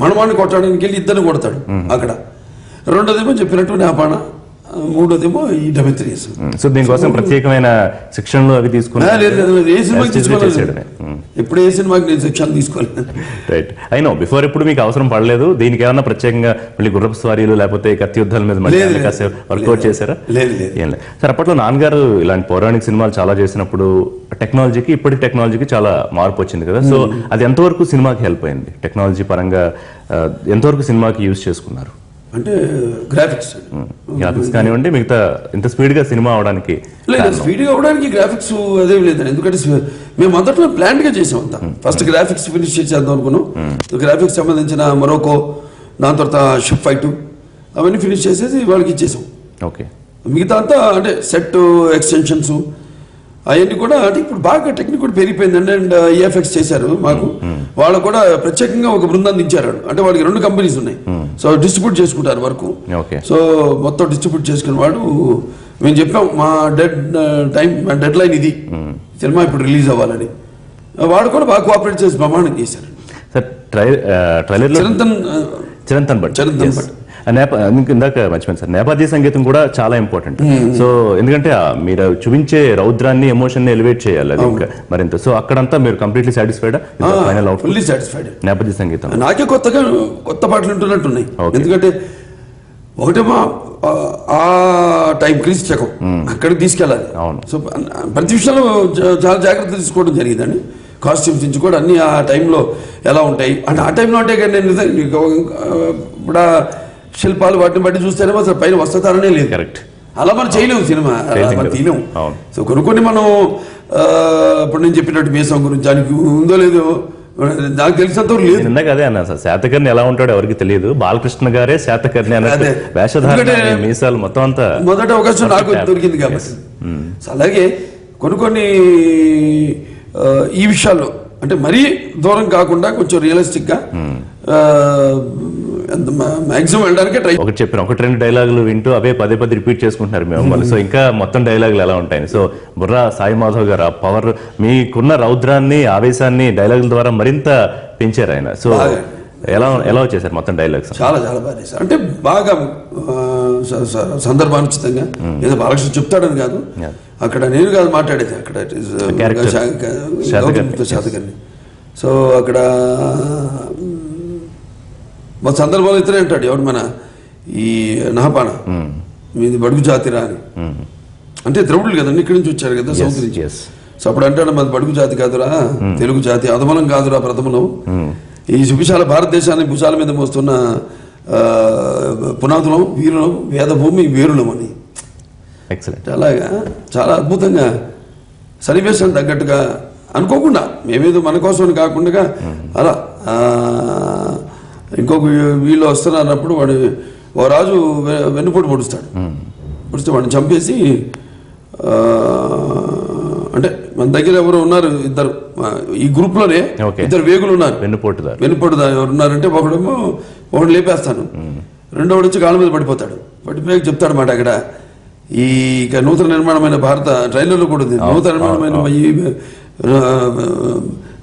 మనవాడిని కొట్టడానికి వెళ్ళి ఇద్దరిని కొడతాడు అక్కడ. రెండోదేమో చెప్పినట్టు నేపాణ, మూడోదేమో ఈ డెమిత్రియస్. సో దీనికోసం ప్రత్యేకమైన శిక్షణలు అవి తీసుకున్నా? ఏ సినిమాకి తీసుకోలేదు, ఇప్పుడు ఏ సినిమాకి నేను శిక్షణ తీసుకోలేదు. రైట్, అయినో బిఫోర్ ఇప్పుడు మీకు అవసరం పడలేదు దీనికి? ఏమన్నా ప్రత్యేకంగా మళ్ళీ గుర్రపు స్వారీలు లేకపోతే కత్తి యుద్ధాల మీద వర్కౌట్ చేశారా? ఏం లేదు సార్. అప్పట్లో నాన్నగారు ఇలాంటి పౌరాణిక సినిమాలు చాలా చేసినప్పుడు టెక్నాలజీకి ఇప్పటి టెక్నాలజీకి చాలా మార్పు వచ్చింది కదా, సో అది ఎంతవరకు సినిమాకి హెల్ప్ అయింది? టెక్నాలజీ పరంగా ఎంతవరకు సినిమాకి యూజ్ చేసుకున్నారు? అంటే గ్రాఫిక్స్ కానివ్వండి, మిగతా ఇంత స్పీడ్ గా సినిమా అవడానికి స్పీడ్ గా అవడానికి గ్రాఫిక్స్ అదేం లేదండి. ఎందుకంటే మేము మొదట్లో ప్లాన్ గా చేసాం అంతా. ఫస్ట్ గ్రాఫిక్స్ ఫినిష్ చేద్దాం అనుకున్నాం. గ్రాఫిక్స్ సంబంధించిన మొరొకో, దాని తర్వాత షిప్ ఫైట్ అవన్నీ ఫినిష్ చేసేసి వాళ్ళకి ఇచ్చేసాం. ఓకే, మిగతా అంతా అంటే సెట్ ఎక్స్టెన్షన్స్ అవన్నీ కూడా అంటే ఇప్పుడు బాగా టెక్నిక్ కూడా పెరిగిపోయిందండి. అండ్ ఈఎఫ్ఎక్స్ చేశారు మాకు, వాళ్ళు కూడా ప్రత్యేకంగా ఒక బృందాన్ని ఇచ్చారు. అంటే వాళ్ళకి 2 కంపెనీస్ ఉన్నాయి, సో డిస్ట్రిబ్యూట్ చేసుకుంటారు వర్క్. సో మొత్తం డిస్ట్రిబ్యూట్ చేసుకున్న వాడు మేము చెప్పాం మా డెడ్ లైన్ ఇది, సినిమా ఇప్పుడు రిలీజ్ అవ్వాలని. వాడు కూడా బాగా కోఆపరేట్ చేసి బ్రహ్మాండం చేశారు. చిరంతన్ భట్ ఇందాక మర్చిపోయింది సార్, నేపథ్య సంగీతం కూడా చాలా ఇంపార్టెంట్. సో ఎందుకంటే మీరు చూపించే రౌద్రాన్ని, ఎమోషన్ ని ఎలివేట్ చేయాలి అది ఇంకా మరింత. సో అక్కడంతా మీరు completely satisfied? Final out fully satisfied. నేపథ్య సంగీతం నాకే కొత్త పాటలు ఉంటున్నట్టున్నాయి. ఎందుకంటే ఒకటేమో ఆ టైం క్రీజ్ చకం అక్కడికి తీసుకెళ్ళాలి. సో ప్రతి విషయంలో చాలా జాగ్రత్త తీసుకోవడం జరిగిందండి. కాస్ట్యూమ్స్ నుంచి కూడా అన్ని ఆ టైంలో ఎలా ఉంటాయి అంటే ఆ టైంలో అంటే నేను ఇప్పుడు శిల్పాలు వాటిని బట్టి చూస్తేనేమో అసలు పైన వస్తారనే లేదు. కరెక్ట్, అలా మనం చేయలేము, సినిమా మనం తీయలేము. సో కొన్ని మనం ఇప్పుడు నేను చెప్పినట్టు మీసం గురించి దానికి ఉందో లేదో నాకు తెలిసినంత లేదు. ఇందాక అదే అన్నా సార్, శాతకర్ణి ఎలా ఉంటాడో ఎవరికి తెలియదు, బాలకృష్ణ గారే శాతకర్ణి అన్నట్టు వేషధారణ, మీసాలు మొత్తం అంతా మొదటి అవకాశం నాకు దొరికింది కాబట్టి. అలాగే కొన్ని ఈ విషయాల్లో అంటే మరీ దూరం కాకుండా కొంచెం రియలిస్టిక్ గా మాక్సిమం వెళ్ళడానికి ట్రై. ఒకటి చెప్పిన 1-2 డైలాగులు వింటూ అవే పదే రిపీట్ చేసుకుంటున్నారు మేము. సో ఇంకా మొత్తం డైలాగులు ఎలా ఉంటాయి? సో బుర్రా సాయి మాధవ్ గారు ఆ పవర్, మీకున్న రౌద్రాన్ని, ఆవేశాన్ని డైలాగుల ద్వారా మరింత పెంచారు ఆయన. సో ఎలా వచ్చేసారు మొత్తం డైలాగ్స్? చాలా బాగా చేశారు. అంటే బాగా సందర్భానుచితంగా ఏదో బాలకృష్ణ చెప్తాడని కాదు, అక్కడ నేను కాదు మాట్లాడేది, అక్కడ శాతకర్ణి. సో అక్కడ మా సందర్భాలు ఇతనే అంటాడు, ఎవడు మన ఈ నహపాన మీది బడుగు జాతిరా అని. అంటే ద్రవిడులు కదండి, ఇక్కడి నుంచి వచ్చారు కదా, సౌత్ నుంచి. సో అప్పుడు అంటాడు మాది బడుగు జాతి కాదురా, తెలుగు జాతి, అధమలం కాదురా ప్రథమలం, ఈ సువిశాల భారతదేశాన్ని భుజాల మీద మోస్తున్న పునాదులం, వీరులం, వేదభూమి వీరులం అని. అలాగా చాలా అద్భుతంగా సన్నివేశం తగ్గట్టుగా అనుకోకుండా, మేమేదో మన కోసం కాకుండా అలా ఇంకొక వీళ్ళు వస్తున్నప్పుడు వాడు ఓ రాజు వెన్నుపోటు పొడుస్తాడు. పొడిస్తే వాడిని చంపేసి అంటే మన దగ్గర ఎవరు ఉన్నారు, ఇద్దరు ఈ గ్రూప్ లోనే 2 వేగులు ఉన్నారు, వెన్నుపోటు ఎవరు ఉన్నారంటే ఒకడు లేపేస్తాను, రెండోడు వచ్చి కాళ్ళ మీద పడిపోతాడు. పడిపోయాక చెప్తాడు మాట అక్కడ ఈ ఇక నూతన నిర్మాణమైన భారత ట్రైలర్లో కూడా ఉంది.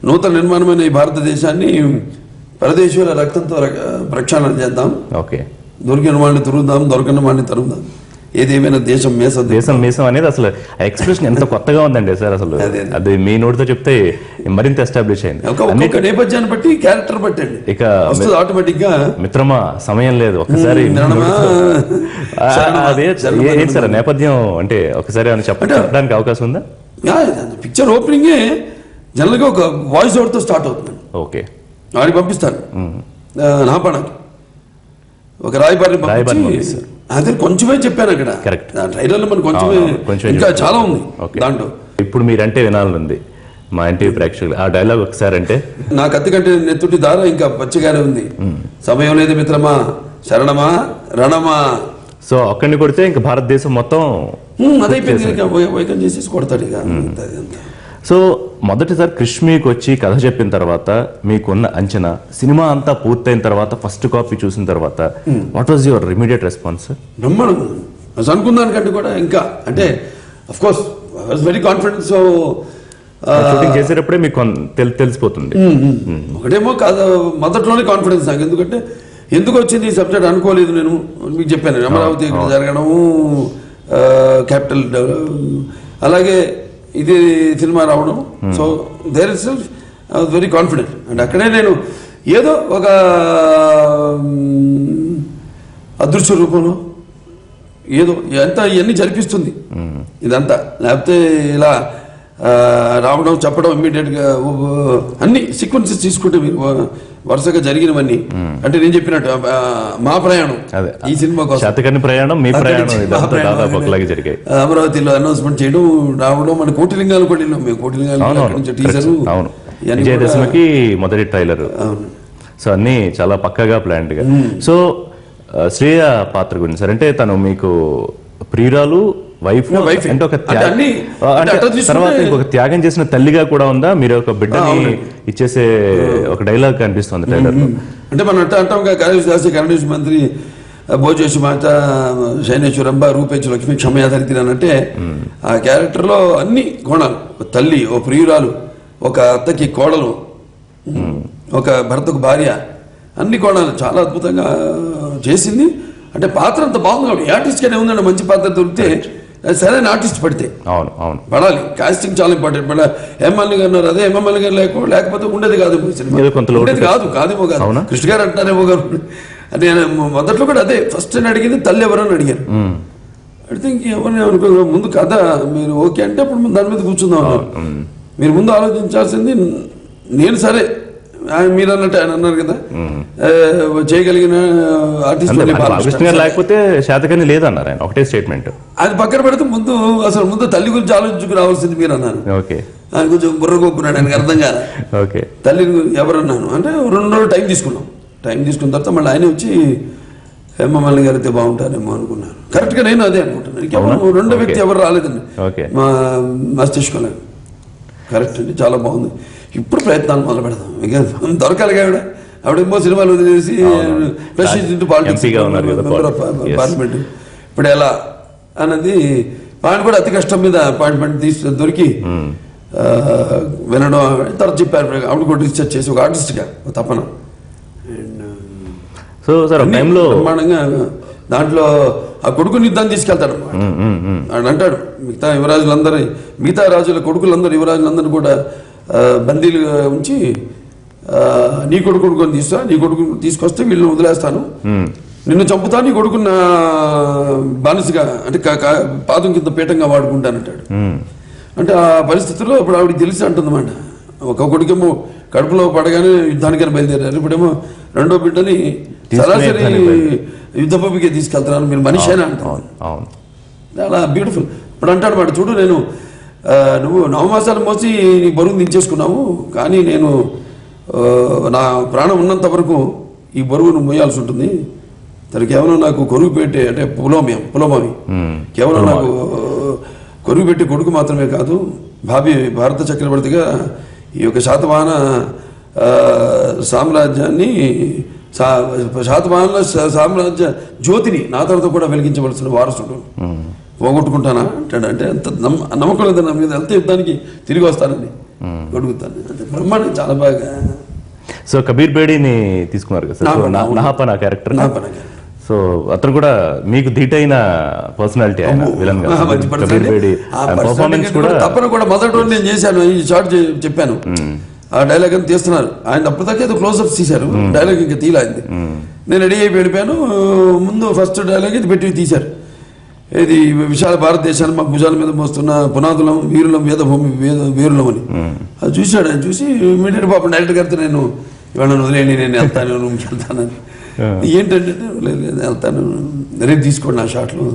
నూతన నిర్మాణమైన ఈ భారతదేశాన్ని పరదేశీయుల రక్తంతో ప్రక్షాళన చేద్దాం. ఓకే, దొరికిన వాడిని తురుద్దాం, దొరకని వాడిని తరుద్దాం, ఏదేమైనా దేశం మేసం. దేశం మేసం అనేది అసలు ఎక్స్ప్రెషన్ ఎంత కొత్తగా ఉందండి సార్. అసలు అది మీ నోటితో చెప్తే మరింత ఎస్టాబ్లిష్ అయింది. ఒక్కొక్క నేపథ్యాన్ని బట్టి క్యారెక్టర్ బట్టి అండి ఇక వస్తుంది ఆటోమేటిక్ గా. మిత్రమా సమయం లేదు, ఒకసారి అదే ఏంటి సార్ నేపథ్యం అంటే ఒకసారి అని చెప్పడానికి అవకాశం ఉందా? పిక్చర్ ఓపెనింగే జనరల్ గా ఒక వాయిస్ ఓవర్ తో స్టార్ట్ అవుతుంది. ఓకే, వాడికి పంపిస్తాను నాపాడానికి ఒక రాయబారిని పంపించి అదే కొంచెమే చెప్పాను అక్కడ. కరెక్ట్, ట్రైలర్లో మనకు కొంచెమే, ఇంకా చాలా ఉంది దాంట్లో. ఇప్పుడు మీరంటే వినాలనుంది మా ఎన్టీవీ ప్రేక్షకులు, ఆ డైలాగ్ ఒకసారి అంటే. నా కత్తి కంటే నెత్తుటి దార ఇంకా పచ్చిగానే ఉంది, సమయం లేదు మిత్రమా, శరణమా రణమా. సో అక్కడిని కొడితే ఇంకా భారతదేశం మొత్తం అదైపోయింది, వైకం చేసేసి కొడతాడు ఇక. సో మొదటిసారి క్రిష్మీకి వచ్చి కథ చెప్పిన తర్వాత మీకున్న అంచనా, సినిమా అంతా పూర్తయిన తర్వాత ఫస్ట్ కాపీ చూసిన తర్వాత what was your immediate response? బ్రహ్మాండం అసలు అనుకున్నానికంటే కూడా ఇంకా అంటే of course I was very confident. So shooting చేసేటప్పుడే మీకు తెలిసిపోతుంది. ఒకటేమో కాదు, మొదట్లోనే కాన్ఫిడెన్స్ నాకు. ఎందుకంటే ఎందుకు వచ్చింది ఈ సబ్జెక్ట్ అనుకోలేదు నేను. మీకు చెప్పాను అమరావతి ఇక్కడ జరగడము, క్యాపిటల్ అలాగే ఇది సినిమా రావడం. So there is self I was very confident. And అక్కడే నేను ఏదో ఒక అదృశ్య రూపంలో ఏదో ఎంత ఇవన్నీ జరిపిస్తుంది ఇదంతా. లేకపోతే ఇలా రావడం చెప్పడం ఇమ్మీడియట్గా అన్ని సీక్వెన్సెస్ తీసుకుంటే వరుసగా జరిగినవన్నీ. అంటే నేను చెప్పినట్టు మా ప్రయాణం ఈ సినిమా కోసం అమరావతిలో అనౌన్స్మెంట్ చేయడం, రావడం, మన కోటిలింగాలు కూడా వెళ్ళాం మేము. కోటిలింగాలు టీజరు, విజయదశమికి మొదటి ట్రైలర్. సో అన్ని చాలా పక్కగా ప్లాన్డ్ గా. సో శ్రేయ పాత్ర గురించి సార్, అంటే తను మీకు ప్రియురాలు, వైఫ్ అంటే ఒక తర్వాత ఇంకొక త్యాగం చేసిన తల్లిగా కూడా ఉందా? మీరు ఒక బిడ్డని ఇచ్చేసే ఒక డైలాగ్ కనిపిస్తుంది ట్రైలర్ లో. అంటే మనం అంటాం కరణేష్ మంత్రి భోజేషు మాత శైనేశ్వరంబ రూపేష్ లక్ష్మి క్షమయాధరితిరానంటే ఆ క్యారెక్టర్ లో అన్ని కోణాలు, తల్లి, ఓ ప్రియురాలు, ఒక అత్తకి కోడలు, ఒక భర్తకు భార్య, అన్ని కోణాలు చాలా అద్భుతంగా చేసింది. అంటే పాత్ర అంత బాగుంది కాబట్టి ఆర్టిస్ట్ గానే ఉందండి. మంచి పాత్ర దొరికితే సరైన ఆర్టిస్ట్ పడితే పడాలి. కాస్టింగ్ చాలా ఇంపార్టెంట్. మళ్ళీ ఎంఎల్ఏ గారు ఉన్నారు, అదే ఎంఎల్ఏ గారు లేకపోతే ఉండేది కాదు సినిమా, ఉండేది కాదేమో కాదు. కృష్ణ గారు అంటారేమో గారు. అంటే మొదట్లో కూడా అదే ఫస్ట్ అని అడిగింది తల్లి ఎవరని అడిగారు. అడిగితే ఇంకెవరిని అనుకో, ముందు కథ మీరు ఓకే అంటే అప్పుడు దాని మీద కూర్చుందాం అన్నారు. మీరు ముందు ఆలోచించాల్సింది నేను సరే మీరు అన్నట్టు ఆయన అన్నారు కదా చేయగలిగిన ఆర్టిస్ట్ లేకపోతే శాతకర్ణి లేదన్నారు ఆయన, ఒకటే స్టేట్మెంట్. అది పక్కన పెడితే ముందు తల్లి గురించి ఆలోచించుకు రావాల్సింది మీరు అన్నారు. ఆయన కొంచెం బుర్ర కొప్పున్నాడు, ఆయనకు అర్థం కాదు. తల్లి ఎవరన్నాను అంటే 2 రోజులు టైం తీసుకున్నాం. టైం తీసుకున్న తర్వాత మళ్ళీ ఆయన వచ్చి హేమమాలిని గారు అయితే బాగుంటారేమో అనుకున్నాను. కరెక్ట్ గా నేను అదే అనుకుంటున్నాను. రెండో వ్యక్తి ఎవరు రాలేదండి మా మస్తిష్కంలో. కరెక్ట్ అండి, చాలా బాగుంది. ఇప్పుడు ప్రయత్నాలు మొదలు పెడతాం. ఇక దొరకాలి ఆవిడేమో సినిమాలు వదిలేసి ప్రెసిడెంట్ పార్లమెంట్ ఇప్పుడు ఎలా అన్నది ఆయన కూడా అతి కష్టం మీద అపాయింట్మెంట్ దొరికి వినడం తర్వాత చెప్పారు. ఆవిడ కూడా రీసెర్చ్ చేసి ఒక ఆర్టిస్ట్గా తపన. సో సార్ బ్రహ్మాండంగా దాంట్లో ఆ కొడుకుని యుద్ధాన్ని తీసుకెళ్తాడు. ఆయన అంటాడు మిగతా రాజుల కొడుకులందరూ యువరాజులందరూ కూడా బందీలు ఉంచి నీ కొడుకుని తీస్తా, నీ కొడుకు తీసుకొస్తే వీళ్ళని వదిలేస్తాను, నిన్ను చంపుతా, నీ కొడుకున్న బానిసగా అంటే పాదం కింద పీఠంగా వాడుకుంటానంటాడు. అంటే ఆ పరిస్థితుల్లో ఇప్పుడు ఆవిడకి తెలిసి అంటుందన్నమాట. ఒక కొడుకేమో కడుపులో పడగానే యుద్ధానికైనా బయలుదేరారు, ఇప్పుడేమో రెండో బిడ్డని సరాసరి యుద్ధ భూమికే తీసుకెళ్తున్నాను, మీరు మనిషి అయినా అంటారు. చాలా బ్యూటిఫుల్. ఇప్పుడు అంటాడు మాట, చూడు నేను నువ్వు 9 మాసాలు మోసి నీ బరువు దించేసుకున్నావు, కానీ నేను నా ప్రాణం ఉన్నంత వరకు ఈ బరువు నువ్వు మోయాల్సి ఉంటుంది. తను కేవలం నాకు కొరుగు పెట్టే అంటే పులోమావి కేవలం నాకు కొరుగు పెట్టే కొడుకు మాత్రమే కాదు, భారత చక్రవర్తిగా ఈ యొక్క శాతవాహన సామ్రాజ్యాన్ని శాతమానంలో సామ్రాజ్య జ్యోతిని నా తర్వాత కూడా వెలిగించవలసిన వారసుడు పోగొట్టుకుంటానా అంటాడు. అంటే అంత నమ్మకం లేదు నా మీద, వెళ్తే యుద్ధానికి తిరిగి వస్తానని అడుగుతాను. అంటే బ్రహ్మాండం చాలా బాగా. సో కబీర్ బేడీని తీసుకున్నారు కదా సార్, నహాపన క్యారెక్టర్. సో అతను కూడా మీకు ధీటైన పర్సనాలిటీ ఆయన విలన్ గా. కబీర్ బేడీ పర్ఫార్మెన్స్ కూడా తప్పన కూడా మొదటి రోజు నేను చేశాను, ఈ షార్ట్ చెప్పాను, ఆ డైలాగ్ అని తీస్తున్నారు. ఆయన అప్పటిదాకా ఏదో క్లోజ్అప్స్ తీశారు, డైలాగ్ ఇంకా తీలాయింది. నేను రెడీ అయిపోయి వెళ్ళిపోయాను. ముందు ఫస్ట్ డైలాగ్ ఇది పెట్టి తీశారు. ఇది విశాల భారతదేశాన్ని మా భుజాల మీద మోస్తున్న పునాదులం వీరులం వేదభూమి వీరులం అని. అది చూశాడు. ఆయన చూసి ఇమీడియట్ పాపం డైరెక్టర్ గారితో నేను ఇవాళ వదిలేండి, నేను వెళ్తాను, రూమ్కి వెళ్తానని. ఏంటంటే వెళ్తాను, రేపు తీసుకోండి నా షాట్లు.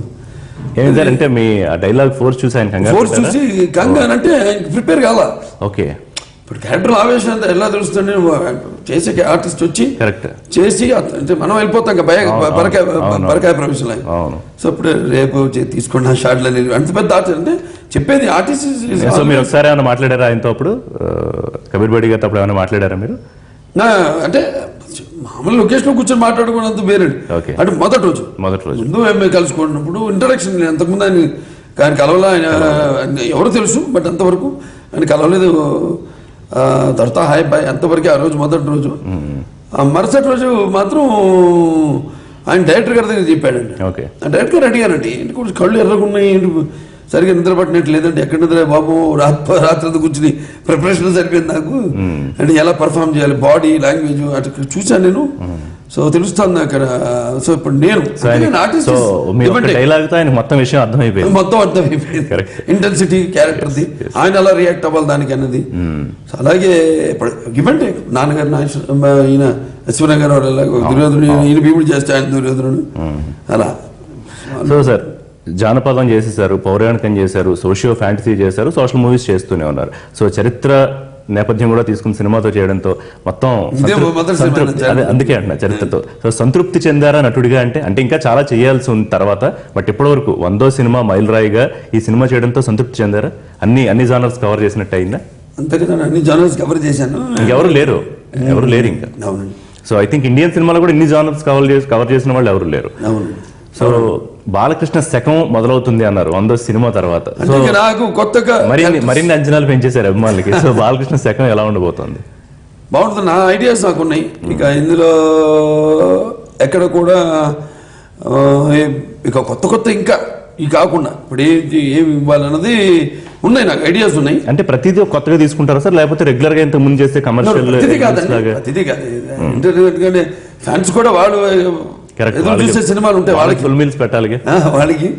అంటే మీ డైలాగ్ ఫోర్స్ చూసి ఆయన ఫోర్స్ చూసి కంగారు అంటే ప్రిపేర్ కావాలా. ఓకే, ఇప్పుడు క్యారెక్టర్ ఆవేశం అంతా ఎలా తెలుస్తుంది, చేసే ఆర్టిస్ట్ వచ్చి కరెక్ట్ చేసి అంటే మనం వెళ్ళిపోతాం పరకాయ ప్రవేశం. సో ఇప్పుడు రేపు తీసుకోండి ఆ షాట్లు అనేది అంత పెద్ద ఆర్టిస్ట్ అంటే చెప్పేది ఆర్టిస్ట్. సో మీరు ఒకసారి ఏమైనా మాట్లాడారా ఆయనతో అప్పుడు, కబీర్ బేడీ గారితో అప్పుడు ఏమైనా మాట్లాడారా మీరు? అంటే మామూలు లొకేషన్ లో కూర్చొని మాట్లాడుకున్నంత వేరండి. అంటే మొదటి రోజు ముందు మేము కలుసుకున్నప్పుడు ఇంట్రడక్షన్, అంతకుముందు ఆయన కలవలా, ఆయన ఎవరు తెలుసు బట్ అంతవరకు ఆయన కలవలేదు. తర్వాత హాయ్ బాయ్ అంతవరకు ఆ రోజు మొదటి రోజు. మరుసటి రోజు మాత్రం ఆయన డైరెక్టర్ గారి దగ్గర చెప్పాడండి. ఆ డైరెక్టర్ గారు అడిగారండి, ఏంటి కొంచెం కళ్ళు ఎర్రగున్నాయి, ఏంటి సరిగ్గా నిద్ర పట్టినట్టు లేదంటే, ఎక్కడ నిద్ర బాబు, రాత్రి కూర్చుని ప్రిపరేషన్ సరిపోయింది నాకు అంటే ఎలా పర్ఫామ్ చేయాలి, బాడీ లాంగ్వేజ్ అటు చూశాను నేను. సో తెలుస్తుంది అక్కడ. సో ఇప్పుడు నేను మొత్తం విషయం అర్థమైపోయింది, మొత్తం అర్థమైపోయింది. ఇంటెన్సిటీ క్యారెక్టర్ది, ఆయన ఎలా రియాక్ట్ అవ్వాలి దానికి అన్నది. అలాగే ఇప్పుడు ఇవ్వండి నాన్నగారు ఈయన అశ్వరంగ గారు ఎలా దుర్యోధనుడు, ఈయన భీముడు చేస్తే ఆయన దుర్యోధనుడు అలా. సో సార్ జానపదం చేసేసారు, పౌరాణికం చేశారు, సోషియో ఫ్యాంటసీ చేశారు, సోషల్ మూవీస్ చేస్తూనే ఉన్నారు. సో చరిత్ర నేపథ్యం కూడా తీసుకుని సినిమాతో చేయడంతో మొత్తం అందుకే అంటున్నా చరిత్రతో. సో సంతృప్తి చెందారా నటుడిగా? అంటే ఇంకా చాలా చేయాల్సి ఉంది తర్వాత, బట్ ఇప్పటి వరకు 100వ సినిమా మైలురాయిగా ఈ సినిమా చేయడంతో సంతృప్తి చెందారా? అన్ని జానర్స్ కవర్ చేసినట్టు అయిందా? అంతే కదా, అన్ని జానర్స్ కవర్ చేశాను. ఎవరు లేరు ఇంకా. సో ఐ థింక్ ఇండియన్ సినిమాలో కూడా ఇన్ని జానర్స్ కవర్ చేసిన వాళ్ళు ఎవరు లేరు. సో బాలకృష్ణ శకం మొదలవుతుంది అన్నారు 100వ సినిమా తర్వాత. నాకు కొత్తగా మరిన్ని అంచనాలు పెంచేశారు అభిమానులకి. సో బాలకృష్ణ శకం ఎలా ఉండబోతోంది? బాగుంటుంది, నా ఐడియాస్ నాకు ఉన్నాయి. ఇక ఇందులో ఎక్కడ కూడా ఇక కొత్త ఇంకా ఈ కాకుండా ఇప్పుడు ఏమి ఇవ్వాలన్నది ఉన్నాయి, నాకు ఐడియాస్ ఉన్నాయి. అంటే ప్రతిదీ కొత్తగా తీసుకుంటారా సార్, లేకపోతే రెగ్యులర్ గా ఇంత ముందు చేస్తే కమర్షియల్? ప్రతిదీ కాదు, ఇంటర్నెట్ ఫ్యాన్స్ కూడా వాళ్ళు చూసే సినిమాలు ఉంటాయి, వాళ్ళకి ఫుల్ మీల్స్ పెట్టాలి వాళ్ళకి.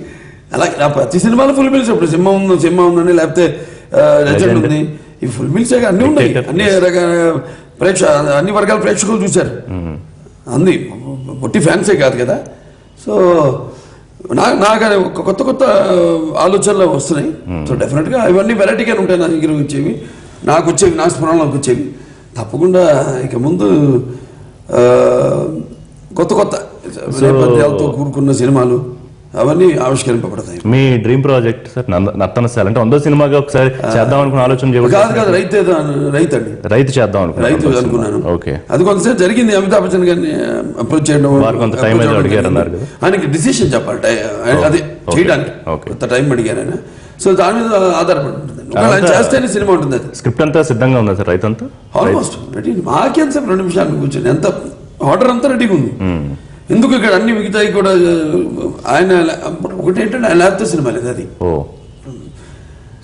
అలాగే ప్రతి సినిమాలో ఫుల్ మీల్స్, ఇప్పుడు సింహం ఉందని లేకపోతే లెజెండ్ ఉంది, ఈ ఫుల్ మీల్స్ అన్ని ఉన్నాయి. అన్ని రకాల అన్ని వర్గాల ప్రేక్షకులు చూశారు, అంది పొట్టి ఫ్యాన్సే కాదు కదా. సో నాకు కొత్త ఆలోచనలు వస్తున్నాయి. సో డెఫినెట్గా ఇవన్నీ వెరైటీగానే ఉంటాయి నా దగ్గర వచ్చేవి, నా స్మరణలోకి వచ్చేవి. తప్పకుండా ఇక ముందు కొత్త నేపథ్యాలతో కూడుకున్న సినిమాలు అవన్నీ ఆవిష్కరింపబడతాయి. మీ డ్రీమ్ ప్రాజెక్ట్ సార్ నర్తనశాల అంటే 100వ సినిమాగా ఒకసారి చేద్దాం అనుకున్న ఆలోచన కాదు, రైతు చేద్దాం అనుకున్నాను. ఓకే, అది కొంతసేపు జరిగింది. అమితాబ్ బచ్చన్ గారిని అప్రోచ్ చేయడం, ఆయనకి డిసిషన్ చెప్పాలి అది చేయడానికి, కొంత టైం అడిగారు ఆయన. సో దాని మీద ఆధారపడి ఉంటుంది, చేస్తేనే సినిమా ఉంటుంది. అది స్క్రిప్ట్ అంతా సిద్ధంగా ఉంది సార్, రైతు అంతా ఆల్మోస్ట్ రెడీ. మాకేం సార్ 2 నిమిషాలు కూర్చొని ఎంత ఆర్డర్ అంతా రెడీగా ఉంది. ఎందుకు ఇక్కడ అన్ని మిగతాయి కూడా ఆయన ఒకటి ఏంటంటే ఆయన లేకపోతే సినిమా లేదు అది.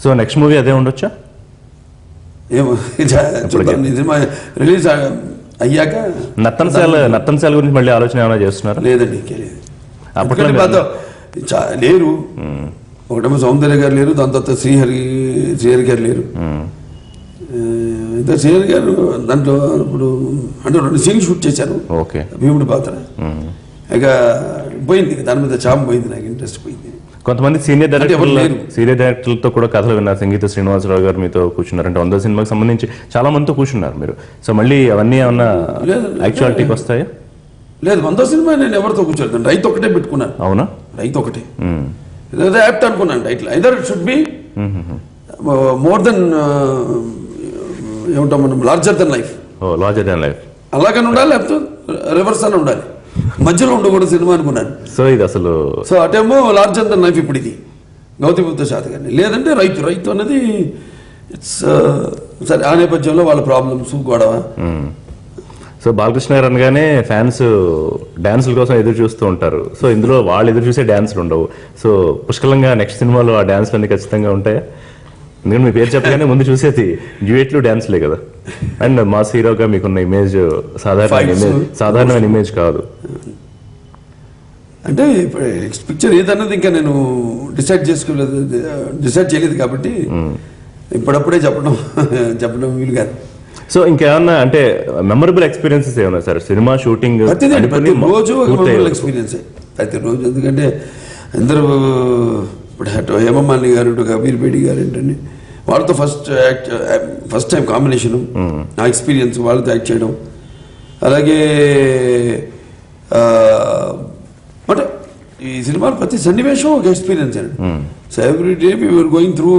సో నెక్స్ట్ మూవీ అదే ఉండొచ్చా? ఏమో సినిమా రిలీజ్ అయ్యాక. నర్తనశాల గురించి మళ్ళీ ఆలోచన ఏమైనా చేస్తున్నారు? లేదండి, అప్పట్లో లేరు. ఒకటేమో సౌందర్య గారు లేరు, దాని తర్వాత శ్రీహరి గారు లేరు. ఇంకా శ్రీహరి గారు దాంట్లో ఇప్పుడు అంటే 2 సీన్లు షూట్ చేశారు, భీముడి పాత్ర. ఇక పోయింది, దాని మీద చాప పోయింది, నాకు ఇంట్రెస్ట్ పోయింది. కొంతమంది సీనియర్ డైరెక్టర్లతో కూడా కథలు విన్నారు. సంగీత శ్రీనివాసరావు గారు మీతో కూర్చున్నారు, అంటే 100వ సినిమాకి సంబంధించి చాలా మందితో కూర్చున్నారు మీరు. సో మళ్ళీ అవన్నీ ఏమన్నా యాక్చువాలిటీకి వస్తాయా? లేదు, 100వ సినిమా నేను ఎవరితో కూర్చోలేదు, రైతు ఒకటే పెట్టుకున్నాను. అవునా? రైతు ఒకటే యాప్ట్ అనుకున్నాను title. Either it should be more than ఏమంటాం మనం, larger than life. Larger than life అలాగని ఉండాలి, లేకపోతే రివర్స్ అని ఉండాలి, మధ్యలో ఉండకూడదు సినిమా అనుకున్నాను. సో ఇది అసలు సో అటేమో లార్జర్ దన్ లైఫ్ ఇప్పుడు ఇది గౌతమ్ బుద్ధ శాతకర్ణి, లేదంటే రైతు అనేది ఇట్స్ సరే ఆ నేపథ్యంలో వాళ్ళ ప్రాబ్లమ్స్ గొడవ. సో బాలకృష్ణ గారు అనగానే ఫ్యాన్స్ డాన్సుల కోసం ఎదురు చూస్తూ ఉంటారు. సో ఇందులో వాళ్ళు ఎదురు చూసే డాన్సులు ఉండవు. సో పుష్కలంగా నెక్స్ట్ సినిమాలో ఆ డాన్సులు అన్ని ఖచ్చితంగా ఉంటాయా? ఎందుకంటే మీ పేరు చెప్పగానే ముందు చూసేది డ్యూయెట్లు డాన్స్లే కదా. అండ్ మాస్ హీరోగా మీకున్న ఇమేజ్ సాధారణమైన ఇమేజ్ కాదు. అంటే ఇప్పుడు నెక్స్ట్ పిక్చర్ ఏదన్నది ఇంకా నేను డిసైడ్ చేయలేదు కాబట్టి ఇప్పుడప్పుడే చెప్పడం వీలు కాదు. సో ఇంకేమన్నా అంటే మెమరబుల్ ఎక్స్పీరియన్సెస్ ఏమన్నా సార్ సినిమా షూటింగ్? ప్రతిరోజు ఒక మెమరబుల్ ఎక్స్పీరియన్స్ ప్రతిరోజు. ఎందుకంటే అందరూ ఇప్పుడు హేమమాలిని గారు, కబీర్ బేడి గారు ఏంటండి, వాళ్ళతో ఫస్ట్ టైం కాంబినేషను, నా ఎక్స్పీరియన్స్ వాళ్ళతో యాక్ట్ చేయడం. అలాగే అంటే ఈ సినిమాలో ప్రతి సన్నివేశం ఒక ఎక్స్పీరియన్స్ అండి. So every day we are going through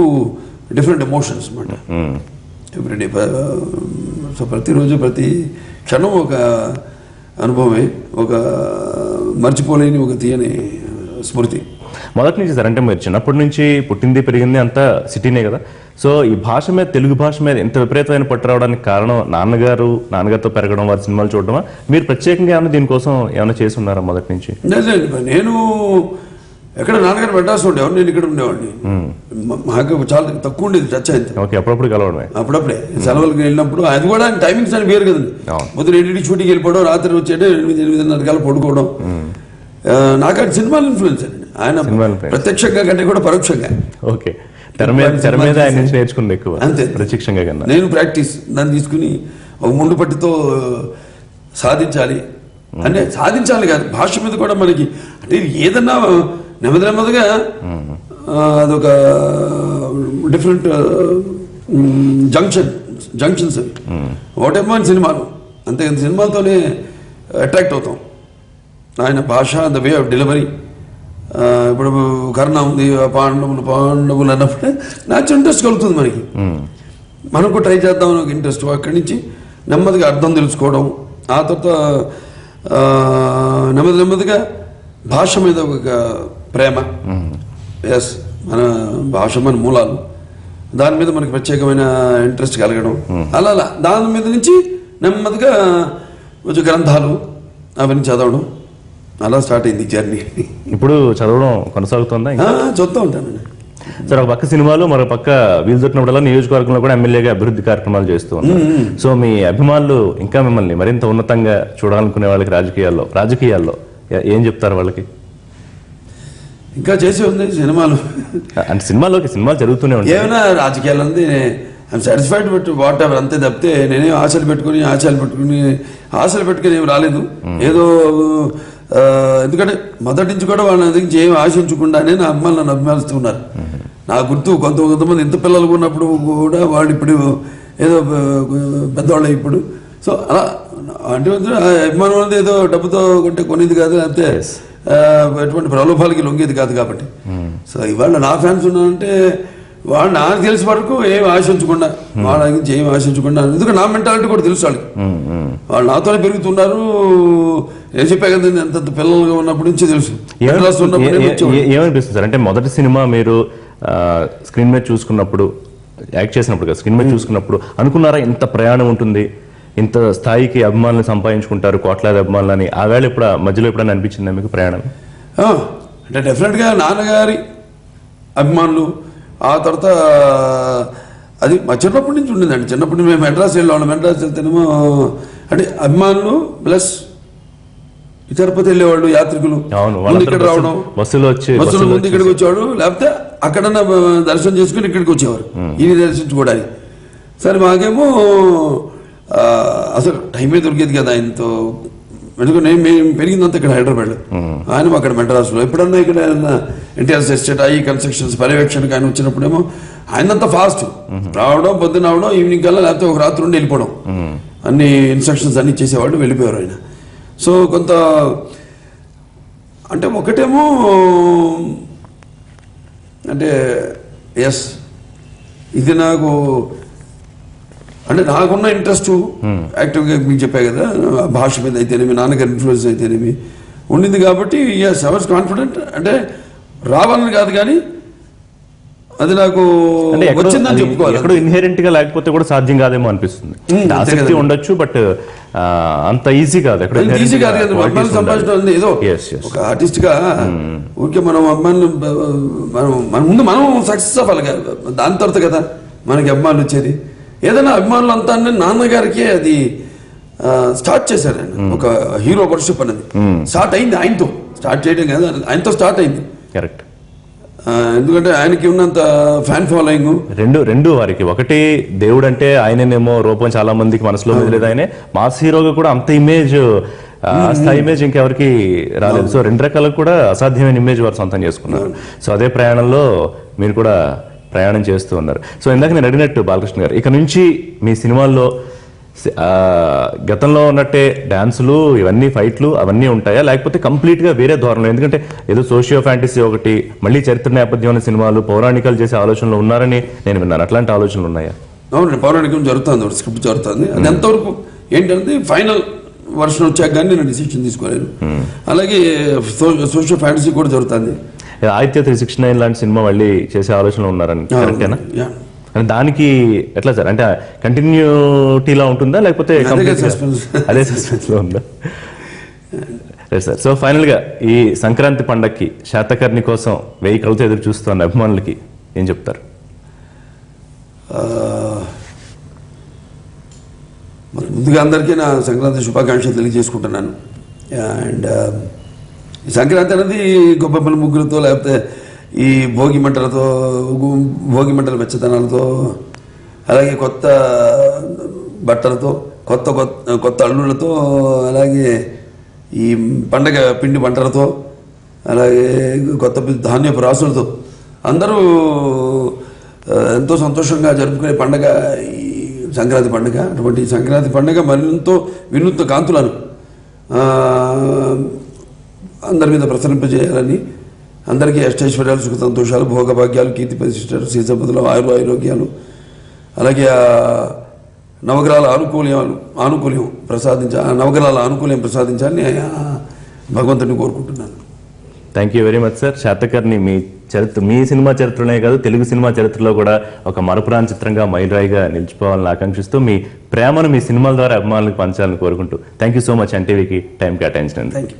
different emotions అనమాట ఎవ్రీడే. సో ప్రతిరోజు ప్రతి క్షణం ఒక అనుభవమే, ఒక మర్చిపోలేని ఒక తీయని స్మృతి. మొదటి నుంచి సార్ అంటే మీరు చిన్నప్పటి నుంచి పుట్టింది పెరిగింది అంతా సిటీనే కదా. సో ఈ భాష మీద, తెలుగు భాష మీద ఇంత విపరీతమైన పట్టు రావడానికి కారణం నాన్నగారితో పెరగడం, వారి సినిమాలు చూడడమా? మీరు ప్రత్యేకంగా ఏమైనా దీనికోసం ఏమైనా చేసి ఉన్నారా మొదటి నుంచి? నేను ఎక్కడ నాన్నగారు మెడ్రాస్ ఉండేవాడు, నేను ఇక్కడ ఉండేవాడిని. మాకు చాలా తక్కువ ఉండేది టచ్ అయింది. ఓకే, అప్పుడప్పుడు కలవడమే. అప్పుడప్పుడే సెలవులకు వెళ్ళినప్పుడు అది కూడా టైమింగ్స్ అని వేరు కదండి. పొద్దున 8 షూటింగ్కి వెళ్ళిపోవడం, రాత్రి వచ్చేటే 8-8:30 పడుకోవడం. నాకు అది సినిమాల ఇన్ఫ్లుయెన్స్ అండి. ఆయన ప్రత్యక్షంగా కంటే కూడా పరోక్షంగా. ఓకే, తెర మీద ఆయన నుంచి నేర్చుకుంది ఎక్కువ, అంతే ప్రత్యక్షంగా కన్నా. నేను ప్రాక్టీస్ దాన్ని తీసుకుని ఒక ముందు పట్టితో సాధించాలి అంటే సాధించాలి కాదు, భాష మీద కూడా మనకి అంటే ఏదన్నా నెమ్మదిగా అదొక డిఫరెంట్ జంక్షన్స్ అవి ఒకటేమో అని సినిమాలు, అంతేకాదు సినిమాలతోనే అట్రాక్ట్ అవుతాం. ఆయన భాష, ద వే ఆఫ్ డెలివరీ. ఇప్పుడు కర్ణ ఉంది, పాండవులు అన్నప్పుడే నాకు ఇంట్రెస్ట్ కలుగుతుంది మనకి. మనం కూడా ట్రై చేద్దామని ఒక ఇంట్రెస్ట్. అక్కడి నుంచి నెమ్మదిగా అర్థం తెలుసుకోవడం, ఆ తర్వాత నెమ్మదిగా భాష మీద ఒక ప్రేమ. ఎస్, మన భాష మన మూలాలు, దాని మీద మనకి ప్రత్యేకమైన ఇంట్రెస్ట్ కలగడం. అలా దాని మీద నుంచి నెమ్మదిగా కొంచెం గ్రంథాలు అవన్నీ చదవడం, అలా స్టార్ట్ అయింది జర్నీ. ఇప్పుడు చదవడం కొనసాగుతుందా? చదువుతూ ఉంటానండి సార్. ఒక పక్క సినిమాలు, మరో పక్క వీలు దొరికినప్పుడల్లా నియోజకవర్గంలో కూడా ఎమ్మెల్యేగా అభివృద్ధి కార్యక్రమాలు చేస్తూ ఉన్నారు. సో మీ అభిమానులు ఇంకా మిమ్మల్ని మరింత ఉన్నతంగా చూడాలనుకునే వాళ్ళకి రాజకీయాల్లో ఏం చెప్తారు వాళ్ళకి? ఇంకా చేసి ఉంది సినిమాలు అంటే సినిమాలు జరుగుతూనే ఉంటాయి. ఏమైనా రాజకీయాలు ఉంది, I'm satisfied but what ever, అంతే తప్పితే నేనేం ఆశలు పెట్టుకుని ఏమి రాలేదు. ఏదో ఎందుకంటే మొదటి నుంచి కూడా వాళ్ళ దగ్గర ఏమి ఆశించకుండానే నా అమ్మాయిలు నన్ను అభిమానిస్తున్నారు. నా గుర్తు కొంతమంది ఇంత పిల్లలు ఉన్నప్పుడు కూడా వాళ్ళు ఇప్పుడు ఏదో పెద్దవాళ్ళు ఇప్పుడు. సో అలా అంటే అభిమానం అనేది ఏదో డబ్బుతో కొంటే కొనేది కాదు, లేకపోతే ఎటువంటి ప్రలోభాలకి లొంగేది కాదు. కాబట్టి సో ఇవాళ నా ఫ్యాన్స్ ఉన్నారంటే వాళ్ళు నాకు తెలిసి వరకు ఏం ఆశించకుండా, వాళ్ళ గురించి ఏం ఆశించకుండా, ఎందుకంటే నా మెంటాలిటీ కూడా తెలుసు వాళ్ళకి. వాళ్ళు నాతోనే పెరుగుతున్నారు. నేను చెప్పా కదా, ఎంత పిల్లలుగా ఉన్నప్పటి నుంచి తెలుసు. ఏమనిపిస్తుంది సార్ అంటే మొదటి సినిమా మీరు స్క్రీన్ మీద చూసుకున్నప్పుడు, యాక్ట్ చేసినప్పుడు స్క్రీన్ మీద చూసుకున్నప్పుడు అనుకున్నారా ఇంత ప్రయాణం ఉంటుంది, ఇంత స్థాయికి అభిమానులు సంపాదించుకుంటారు, కోట్లాది అభిమానులని? ఆ వేళ మధ్యలో ఎప్పుడైనా అనిపించిందా మీకు ప్రయాణం? అంటే డెఫినెట్గా నాన్నగారి అభిమానులు, ఆ తర్వాత అది మా చిన్నప్పటి నుంచి ఉండిందండి. చిన్నప్పటి నుంచి మేము మెడ్రాస్ వెళ్ళేవాళ్ళం. మెడ్రాస్ వెళ్తేనేమో అంటే అభిమానులు ప్లస్ తిరుపతి వెళ్ళేవాళ్ళు యాత్రికులు, ముందు ఇక్కడ రావడం, బస్సులో ముందు ఇక్కడికి వచ్చేవాడు, లేకపోతే అక్కడన్నా దర్శనం చేసుకుని ఇక్కడికి వచ్చేవారు ఇది దర్శించుకోవడానికి. సరే మాకేమో అసలు టైమే దొరికేది కదా ఆయనతో. ఎందుకంటే మేము పెరిగిందంతా ఇక్కడ హైదరాబాద్లో, ఆయన అక్కడ మెడ్రాస్లో. ఎప్పుడన్నా ఇక్కడ ఎన్టీఆర్ ఎస్టేట్ ఐ కన్స్ట్రక్షన్స్ పర్యవేక్షణకు ఆయన వచ్చినప్పుడేమో ఆయనంతా ఫాస్ట్ రావడం, పొద్దున రావడం, ఈవినింగ్ కల్లా, లేకపోతే ఒక రాత్రి ఉండి వెళ్ళిపోవడం, అన్ని ఇన్స్ట్రక్షన్స్ అన్ని చేసేవాళ్ళు, వెళ్ళిపోయారు ఆయన. సో కొంత అంటే ఒకటేమో అంటే ఎస్ ఇది నాకు అంటే నాకున్న ఇంట్రెస్ట్ యాక్టివ్గా మీకు చెప్పా కదా, భాష మీద అయితేనేమి, నాన్నగారి ఇన్ఫ్లుయెన్స్ అయితేనేమి ఉండింది కాబట్టి ఎస్ ఐ వాజ్ కాన్ఫిడెంట్. అంటే రావాలని కాదు కానీ అది నాకు అంటే వచ్చిందని చెప్పుకోవాలి. ఎక్కడో ఇన్హెరెంట్ గా లేకపోతే కూడా సాధ్యం కాదేమో అనిపిస్తుంది. ఆసక్తి ఉండొచ్చు, బట్ అంత ఈజీ కాదు. ఎక్కడ ఈజీ కాదు కదా అమ్మాయిలు సంపాదించడం. ఏదో ఒక ఆర్టిస్ట్ గా ఊరికే మనం అమ్మాయిలు మన ముందు మనం సక్సెస్ అవ్వాలి కదా, దాని తర్వాత కదా మనకి అభిమానులు వచ్చేది. ఏదైనా అభిమానులు అంతా నాన్నగారికి అది స్టార్ట్ చేశారు ఆయన. ఒక హీరో వర్షిప్ అనేది స్టార్ట్ అయింది ఆయనతో. స్టార్ట్ చేయడం కదా, ఆయనతో స్టార్ట్ అయింది. కరెక్ట్. ఎందుకంటే ఆయనకి ఉన్నంత ఫ్యాన్ ఫాలోయింగ్ రెండు వారికి. ఒకటి దేవుడు అంటే ఆయననేమో రూపం చాలా మందికి మనసులో మెదిలేదు. ఆయనే మాస్ హీరోగా కూడా అంత ఇమేజ్, స్థాయి ఇమేజ్ ఇంకెవరికి రాలేదు. సో రెండు రకాలకు కూడా అసాధ్యమైన ఇమేజ్ వారు సొంతం చేసుకున్నారు. సో అదే ప్రయాణంలో మీరు కూడా ప్రయాణం చేస్తూ ఉన్నారు. సో ఇందాక నేను అడిగినట్టు బాలకృష్ణ గారు, ఇక నుంచి మీ సినిమాల్లో గతంలో ఉన్నట్టే డాన్సులు ఇవన్నీ ఫైట్లు అవన్నీ ఉంటాయా, లేకపోతే కంప్లీట్ గా వేరే ధోరణిలో? ఎందుకంటే ఏదో సోషియో ఫ్యాంటసీ ఒకటి, మళ్ళీ చరిత్ర నేపథ్యం ఉన్న సినిమాలు, పౌరాణికాలు చేసే ఆలోచనలు ఉన్నారని నేను విన్నాను. అట్లాంటి ఆలోచనలు ఉన్నాయా? అవునండి, పౌరాణికం జరుగుతుంది, స్క్రిప్ట్ జరుగుతుంది. అది ఎంతవరకు ఏంటంటే ఫైనల్ వర్షన్ వచ్చాక కానీ నేను డిసిషన్ తీసుకోలేను. అలాగే సోషియో ఫ్యాంటసీ కూడా జరుగుతుంది. ఆదిత్య 369 లాంటి సినిమా మళ్ళీ చేసే ఆలోచనలు ఉన్నారని కరెక్టేనా? దానికి ఎట్లా సార్, అంటే కంటిన్యూటీలా ఉంటుందా లేకపోతే అదే సస్పెన్స్ లో ఉందా? సార్, సో ఫైనల్ గా ఈ సంక్రాంతి పండగకి శాతకర్ణి కోసం 1000 కళ్ళతో ఎదురు చూస్తున్న అభిమానులకి ఏం చెప్తారు? మరి ముందుగా అందరికీ నా సంక్రాంతి శుభాకాంక్షలు తెలియజేసుకుంటున్నాను. అండ్ ఈ సంక్రాంతి అనేది గొప్ప ముగ్గులతో, లేకపోతే ఈ భోగి మంటల వెచ్చదనాలతో, అలాగే కొత్త బట్టలతో, కొత్త అల్లుళ్ళతో, అలాగే ఈ పండగ పిండి వంటలతో, అలాగే కొత్త ధాన్యపు రాసులతో అందరూ ఎంతో సంతోషంగా జరుపుకునే పండగ ఈ సంక్రాంతి పండుగ. అటువంటి సంక్రాంతి పండుగ మరింతో వినూత్న కాంతులను అందరి మీద ప్రసరింపజేయాలని, అందరికీ అష్టైశ్వర్యాలు, సుఖ సంతోషాలు, భోగభాగ్యాలు, కీర్తి ప్రతిష్టలు, శ్రీ సంపదలు, ఆరోగ్యాలు, అలాగే నవగ్రహాల ఆనుకూల్యం ప్రసాదించాలని భగవంతుని కోరుకుంటున్నాను. Thank you very much sir. Satakarni me cinema చరిత్రనే కాదు, తెలుగు సినిమా చరిత్రలో కూడా ఒక మరపురాని చిత్రంగా మైలురాయిగా నిలిచిపోవాలని ఆకాంక్షిస్తూ మీ ప్రేమను మీ సినిమాల ద్వారా అభిమానులకు పంచాలని కోరుకుంటూ థ్యాంక్ యూ సో మచ్ ఎన్టీవీకి టైం కేటాయించినందుకు. Thank you.